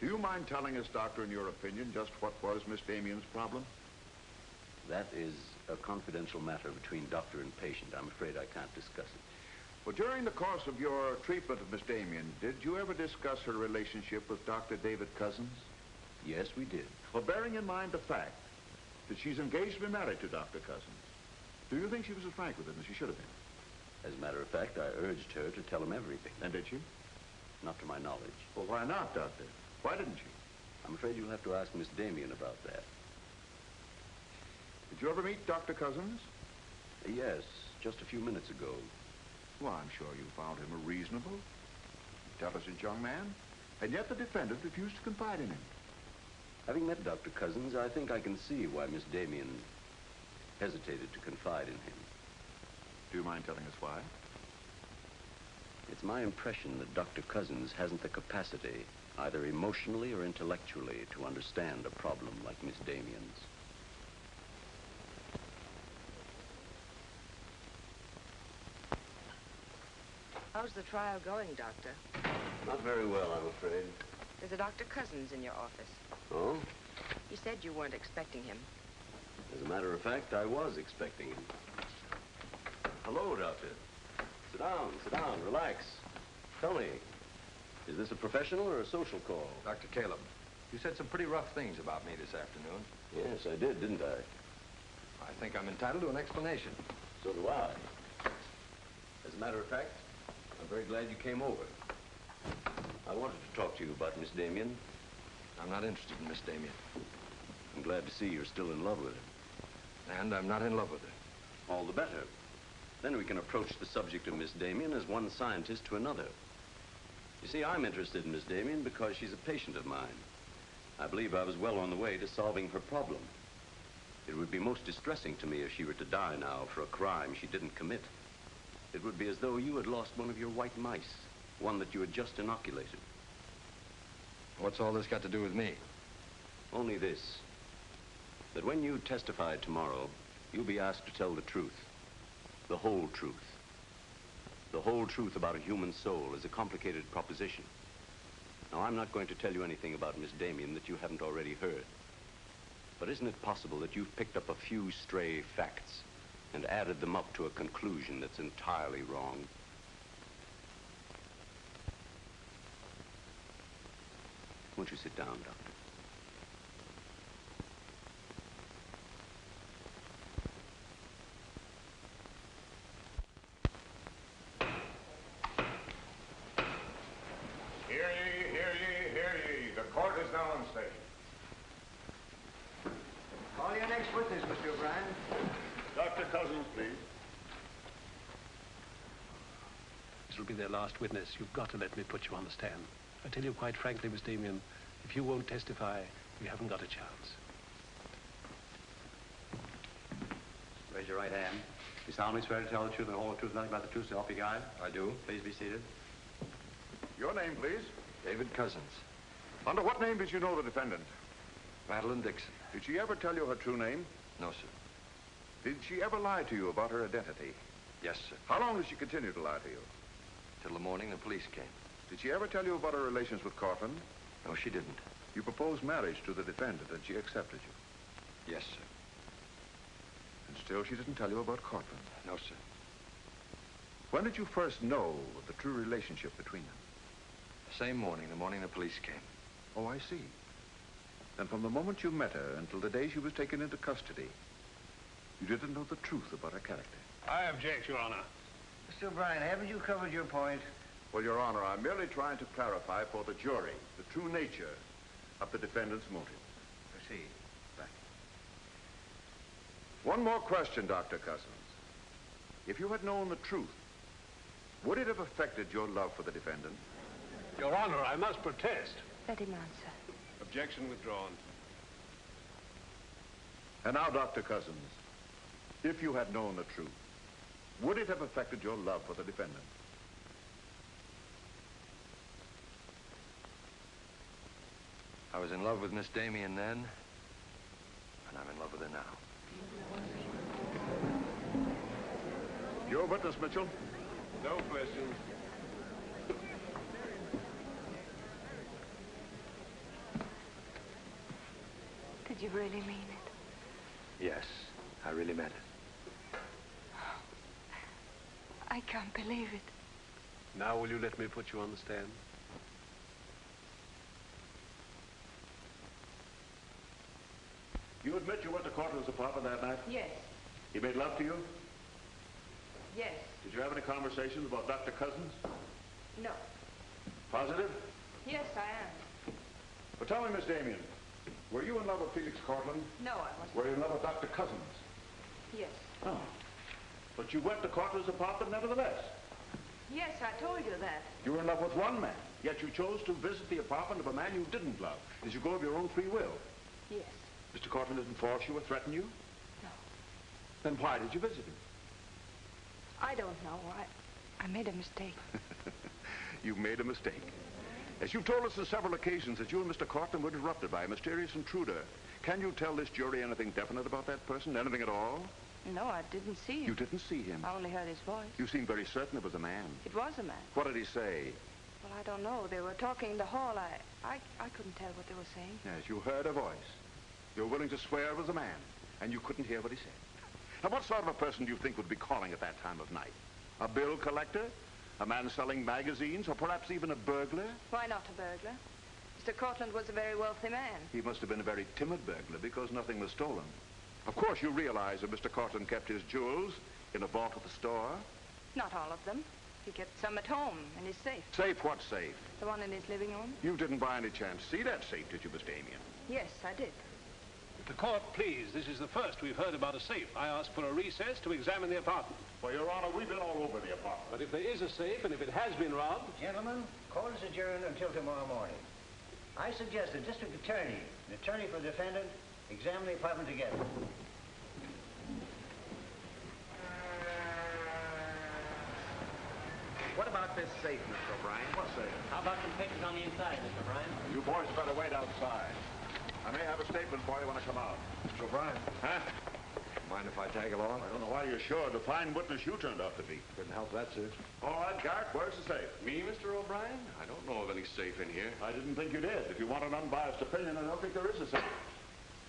Speaker 16: Do you mind telling us, Doctor, in your opinion, just what was Miss Damien's problem?
Speaker 3: That is a confidential matter between doctor and patient. I'm afraid I can't discuss it.
Speaker 16: Well, during the course of your treatment of Miss Damien, did you ever discuss her relationship with Dr. David Cousins?
Speaker 3: Yes, we did.
Speaker 16: Well, bearing in mind the fact that she's engaged to be married to Dr. Cousins, do you think she was as frank with him as she should have been?
Speaker 3: As a matter of fact, I urged her to tell him everything.
Speaker 16: And did she?
Speaker 3: Not to my knowledge.
Speaker 16: Well, why not, Doctor? Why didn't she?
Speaker 3: I'm afraid you'll have to ask Miss Damien about that.
Speaker 16: Did you ever meet Dr. Cousins?
Speaker 3: Yes, just a few minutes ago.
Speaker 16: Well, I'm sure you found him a reasonable, intelligent young man, and yet the defendant refused to confide in him.
Speaker 3: Having met Dr. Cousins, I think I can see why Miss Damien hesitated to confide in him.
Speaker 16: Do you mind telling us why?
Speaker 3: It's my impression that Dr. Cousins hasn't the capacity, either emotionally or intellectually, to understand a problem like Miss Damien's.
Speaker 9: How's the trial going, Doctor?
Speaker 3: Not very well, I'm afraid.
Speaker 9: There's a Dr. Cousins in your office.
Speaker 3: Oh?
Speaker 9: You said you weren't expecting him.
Speaker 3: As a matter of fact, I was expecting him. Hello, Doctor. Sit down, relax. Tell me, is this a professional or a social call?
Speaker 5: Dr. Caleb, you said some pretty rough things about me this afternoon.
Speaker 3: Yes, I did, didn't I?
Speaker 5: I think I'm entitled to an explanation.
Speaker 3: So do I. As a matter of fact, I'm very glad you came over. I wanted to talk to you about Miss Damien.
Speaker 5: I'm not interested in Miss Damien.
Speaker 3: I'm glad to see you're still in love with her.
Speaker 5: And I'm not in love with her.
Speaker 3: All the better. Then we can approach the subject of Miss Damien as one scientist to another. You see, I'm interested in Miss Damien because she's a patient of mine. I believe I was well on the way to solving her problem. It would be most distressing to me if she were to die now for a crime she didn't commit. It would be as though you had lost one of your white mice, one that you had just inoculated.
Speaker 5: What's all this got to do with me?
Speaker 3: Only this, that when you testify tomorrow, you'll be asked to tell the truth. The whole truth. The whole truth about a human soul is a complicated proposition. Now, I'm not going to tell you anything about Miss Damien that you haven't already heard. But isn't it possible that you've picked up a few stray facts and added them up to a conclusion that's entirely wrong? Won't you sit down, Doctor?
Speaker 16: Hear ye, hear ye, hear ye. The court is now in session.
Speaker 1: Call your next witness, Mr. O'Brien.
Speaker 16: Dr. Cousins, please.
Speaker 17: This will be their last witness. You've got to let me put you on the stand. I tell you quite frankly, Miss Damien, if you won't testify, you haven't got a chance.
Speaker 18: Raise your right hand. You solemnly swear to tell the truth, the whole truth, nothing but the truth, so help you God?
Speaker 5: I do.
Speaker 18: Please be seated.
Speaker 16: Your name, please.
Speaker 5: David Cousins.
Speaker 16: Under what name did you know the defendant?
Speaker 5: Madeline Dixon.
Speaker 16: Did she ever tell you her true name?
Speaker 5: No, sir.
Speaker 16: Did she ever lie to you about her identity?
Speaker 5: Yes, sir.
Speaker 16: How long did she continue to lie to you?
Speaker 5: Till the morning the police came.
Speaker 16: Did she ever tell you about her relations with Cortland?
Speaker 5: No, she didn't.
Speaker 16: You proposed marriage to the defendant and she accepted you?
Speaker 5: Yes, sir.
Speaker 16: And still she didn't tell you about Cortland?
Speaker 5: No, sir.
Speaker 16: When did you first know of the true relationship between them?
Speaker 5: The same morning, the morning the police came.
Speaker 16: Oh, I see. Then from the moment you met her until the day she was taken into custody, you didn't know the truth about her character.
Speaker 17: I object, Your Honor.
Speaker 19: Mr. O'Brien, haven't you covered your point?
Speaker 16: Well, Your Honor, I'm merely trying to clarify for the jury the true nature of the defendant's motive.
Speaker 19: Proceed.
Speaker 16: Thank you. One more question, Dr. Cousins. If you had known the truth, would it have affected your love for the defendant?
Speaker 17: Your Honor, I must protest.
Speaker 11: Let him answer.
Speaker 17: Objection withdrawn.
Speaker 16: And now, Dr. Cousins, if you had known the truth, would it have affected your love for the defendant?
Speaker 5: I was in love with Miss Damien then, and I'm in love with her now.
Speaker 16: Your witness, Mitchell?
Speaker 17: No questions.
Speaker 11: Did you really mean it?
Speaker 5: Yes, I really meant it.
Speaker 11: I can't believe it.
Speaker 17: Now will you let me put you on the stand?
Speaker 16: You admit you went to Cortland's apartment that night?
Speaker 4: Yes.
Speaker 16: He made love to you?
Speaker 4: Yes.
Speaker 16: Did you have any conversations about Dr. Cousins?
Speaker 4: No.
Speaker 16: Positive?
Speaker 4: Yes, I am.
Speaker 16: But tell me, Miss Damien, were you in love with Felix Cortland?
Speaker 4: No, I wasn't.
Speaker 16: Were you in love with Dr. Cousins?
Speaker 4: Yes.
Speaker 16: Oh. But you went to Cortland's apartment nevertheless.
Speaker 4: Yes, I told you that.
Speaker 16: You were in love with one man, yet you chose to visit the apartment of a man you didn't love. Did you go of your own free will?
Speaker 4: Yes.
Speaker 16: Mr. Cortland didn't force you or threaten you?
Speaker 4: No.
Speaker 16: Then why did you visit him?
Speaker 11: I don't know. I made a mistake.
Speaker 16: You made a mistake. As you've told us on several occasions that you and Mr. Cortland were interrupted by a mysterious intruder. Can you tell this jury anything definite about that person? Anything at all?
Speaker 11: No, I didn't see him.
Speaker 16: You didn't see him?
Speaker 11: I only heard his voice.
Speaker 16: You seem very certain it was a man.
Speaker 11: It was a man.
Speaker 16: What did he say?
Speaker 11: Well, I don't know. They were talking in the hall. I couldn't tell what they were saying.
Speaker 16: Yes, you heard a voice. You're willing to swear it was a man, and you couldn't hear what he said. Now, what sort of a person do you think would be calling at that time of night? A bill collector? A man selling magazines? Or perhaps even a burglar?
Speaker 11: Why not a burglar? Mr. Cortland was a very wealthy man.
Speaker 16: He must have been a very timid burglar because nothing was stolen. Of course, you realize that Mr. Cortland kept his jewels in a vault at the store?
Speaker 11: Not all of them. He kept some at home in his safe.
Speaker 16: Safe? What safe?
Speaker 11: The one in his living room?
Speaker 16: You didn't by any chance see that safe, did you, Miss Damien?
Speaker 11: Yes, I did.
Speaker 17: The court, please. This is the first we've heard about a safe. I asked for a recess to examine the apartment.
Speaker 16: Well, Your Honor, we've been all over the apartment.
Speaker 17: But if there is a safe and if it has been robbed...
Speaker 19: Gentlemen, court is adjourned until tomorrow morning. I suggest the district attorney, the attorney for the defendant, examine the apartment together.
Speaker 18: What about this safe, Mr. O'Brien?
Speaker 16: What safe?
Speaker 18: How about some papers on the inside, Mr. O'Brien?
Speaker 16: You boys better wait outside. I may have a statement for you when I come out. Mr. O'Brien.
Speaker 5: Huh? Mind if I tag along?
Speaker 16: I don't know why you're sure. The fine witness you turned out to be.
Speaker 5: Couldn't help that, sir.
Speaker 16: All right, Garrett, where's the safe?
Speaker 3: Me, Mr. O'Brien? I don't know of any safe in here.
Speaker 16: I didn't think you did. If you want an unbiased opinion, I don't think there is a safe.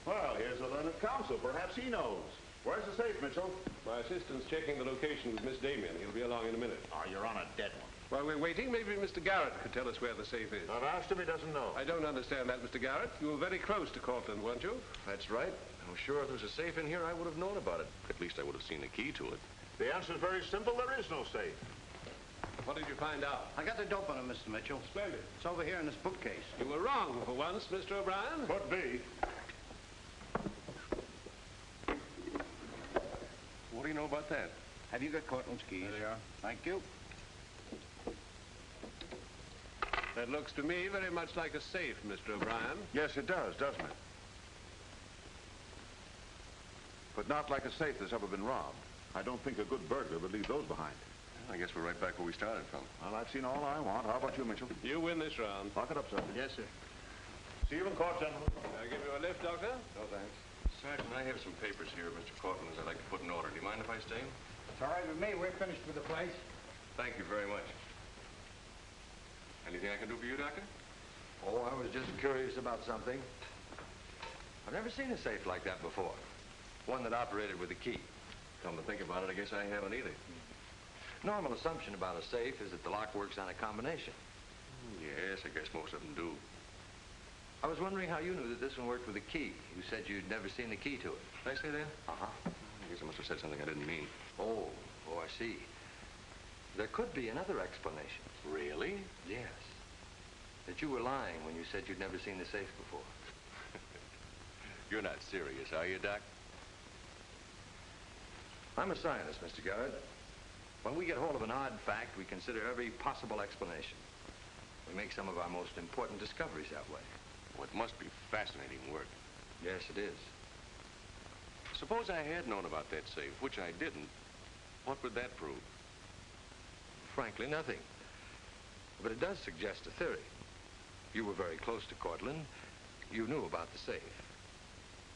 Speaker 16: Well, here's the learned counsel. Perhaps he knows. Where's the safe, Mitchell?
Speaker 17: My assistant's checking the location with Miss Damien. He'll be along in a minute.
Speaker 16: Oh, you're on a dead one.
Speaker 17: While we're waiting, maybe Mr. Garrett could tell us where the safe is.
Speaker 16: I've asked him, he doesn't know.
Speaker 17: I don't understand that, Mr. Garrett. You were very close to Cortland, weren't you?
Speaker 3: That's right. I'm sure if there was a safe in here, I would have known about it. At least I would have seen the key to it.
Speaker 16: The answer's very simple. There is no safe.
Speaker 17: What did you find out?
Speaker 19: I got the dope on him, Mr. Mitchell.
Speaker 17: Splendid.
Speaker 19: It's over here in this bookcase.
Speaker 17: You were wrong for once, Mr. O'Brien.
Speaker 16: Could be.
Speaker 3: What do you know about that?
Speaker 19: Have you got Cortland's keys?
Speaker 17: There they are.
Speaker 19: Thank you.
Speaker 17: That looks to me very much like a safe, Mr. O'Brien.
Speaker 16: Yes, it does, doesn't it? But not like a safe that's ever been robbed. I don't think a good burglar would leave those behind.
Speaker 3: I guess we're right back where we started from.
Speaker 16: Well, I've seen all I want. How about you, Mitchell?
Speaker 17: You win this round.
Speaker 16: Lock it up, sir.
Speaker 19: Yes, sir.
Speaker 16: See you in court, gentlemen.
Speaker 5: Can I give you a lift, Doctor?
Speaker 3: No, thanks. Sergeant, I have some papers here, Mr. Cortland's I'd like to put in order. Do you mind if I stay?
Speaker 19: It's all right with me. We're finished with the place.
Speaker 3: Thank you very much. Anything I can do for you, Doctor?
Speaker 5: Oh, I was just curious about something. I've never seen a safe like that before. One that operated with a key.
Speaker 3: Come to think about it, I guess I haven't either.
Speaker 5: Normal assumption about a safe is that the lock works on a combination.
Speaker 3: Yes, I guess most of them do.
Speaker 5: I was wondering how you knew that this one worked with a key. You said you'd never seen the key to it.
Speaker 3: Did I say that?
Speaker 5: Uh-huh.
Speaker 3: I guess I must have said something I didn't mean.
Speaker 5: Oh, I see. There could be another explanation.
Speaker 3: Really?
Speaker 5: Yes. That you were lying when you said you'd never seen the safe before.
Speaker 3: You're not serious, are you, Doc?
Speaker 5: I'm a scientist, Mr. Garrett. When we get hold of an odd fact, we consider every possible explanation. We make some of our most important discoveries that way.
Speaker 3: Well, it must be fascinating work.
Speaker 5: Yes, it is.
Speaker 3: Suppose I had known about that safe, which I didn't. What would that prove?
Speaker 5: Frankly, nothing. But it does suggest a theory. You were very close to Cortland. You knew about the safe.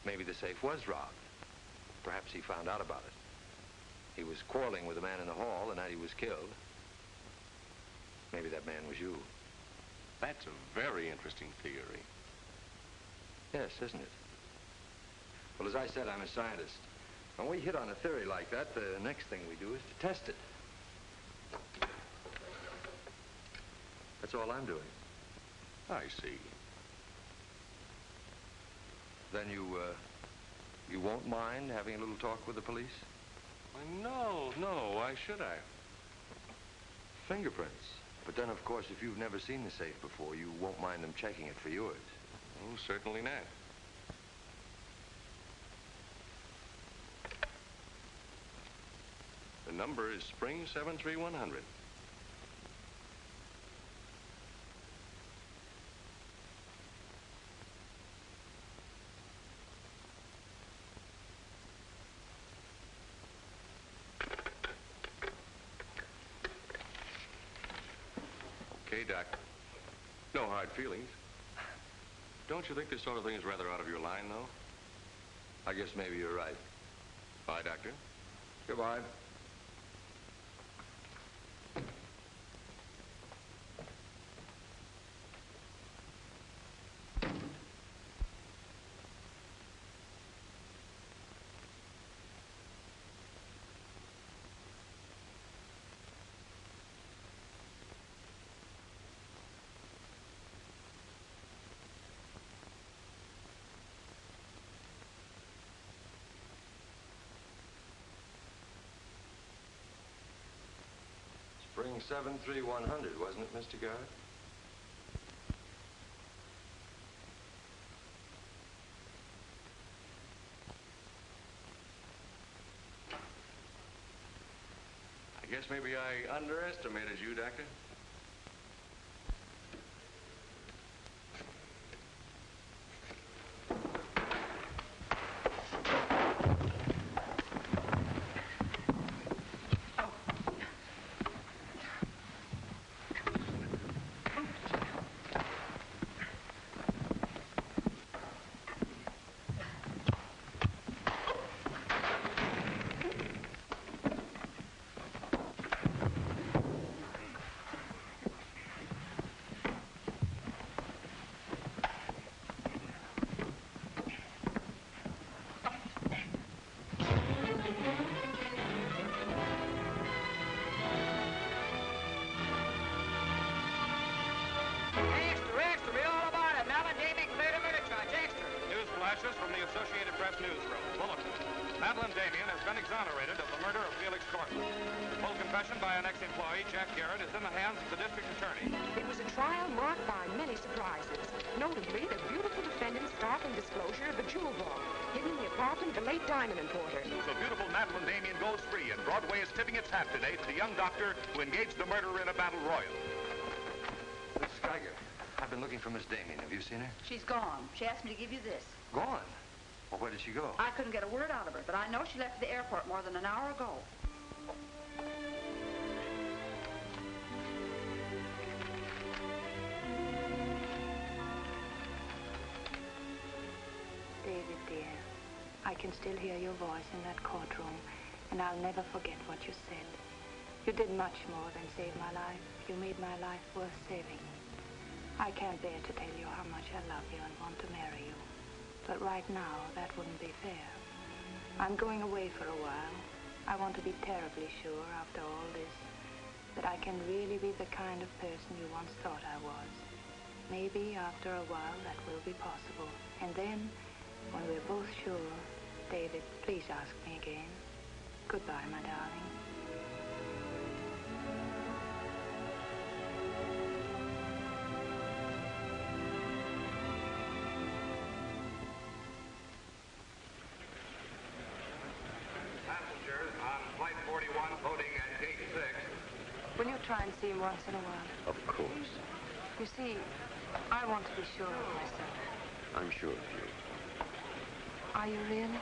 Speaker 5: Maybe the safe was robbed. Perhaps he found out about it. He was quarreling with a man in the hall the night he was killed. Maybe that man was you.
Speaker 3: That's a very interesting theory.
Speaker 5: Yes, isn't it? Well, as I said, I'm a scientist. When we hit on a theory like that, the next thing we do is to test it. That's all I'm doing.
Speaker 3: I see.
Speaker 5: Then you won't mind having a little talk with the police?
Speaker 3: Why, no. Why should I?
Speaker 5: Fingerprints. But then, of course, if you've never seen the safe before, you won't mind them checking it for yours.
Speaker 3: Oh, certainly not. The number is Spring 73100. Okay, Doc. No hard feelings. Don't you think this sort of thing is rather out of your line, though?
Speaker 5: I guess maybe you're right.
Speaker 3: Bye, Doctor.
Speaker 5: Goodbye. Spring 73100, wasn't it, Mr. Garrett?
Speaker 3: I guess maybe I underestimated you, Doctor.
Speaker 20: From the Associated Press newsroom. Bulletin. Madeline Damien has been exonerated of the murder of Felix Cortland. The full confession by an ex-employee, Jack Garrett, is in the hands of the district attorney.
Speaker 21: It was a trial marked by many surprises. Notably, the beautiful defendant's startling disclosure of the jewel vault hidden in the apartment of the late diamond importer.
Speaker 20: So beautiful Madeline Damien goes free, and Broadway is tipping its hat today to the young doctor who engaged the murderer in a battle royal.
Speaker 5: Miss Geiger, I've been looking for Miss Damien. Have you seen her?
Speaker 14: She's gone. She asked me to give you this.
Speaker 5: Gone? Well, where did she go?
Speaker 14: I couldn't get a word out of her, but I know she left the airport more than an hour ago.
Speaker 11: can still hear your voice in that courtroom, and I'll never forget what you said. You did much more than save my life. You made my life worth saving. I can't bear to tell you how much I love you and want to marry you. But right now, that wouldn't be fair. I'm going away for a while. I want to be terribly sure, after all this, that I can really be the kind of person you once thought I was. Maybe after a while that will be possible. And then, when we're both sure, David, please ask me again. Goodbye, my darling.
Speaker 20: Passengers on Flight 41 boarding at Gate 6.
Speaker 11: Will you try and see him once in a while?
Speaker 3: Of course.
Speaker 11: You see, I want to be sure of myself.
Speaker 3: I'm sure of you.
Speaker 11: Are you really?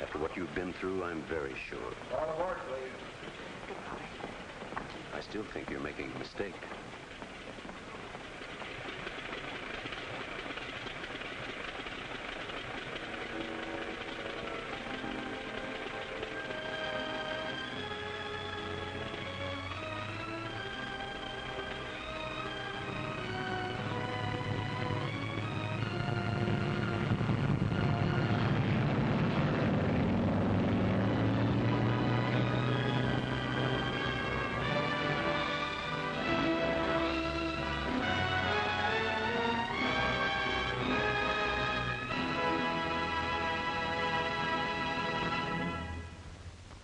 Speaker 3: After what you've been through, I'm very sure.
Speaker 1: All aboard, please.
Speaker 11: Goodbye.
Speaker 3: I still think you're making a mistake.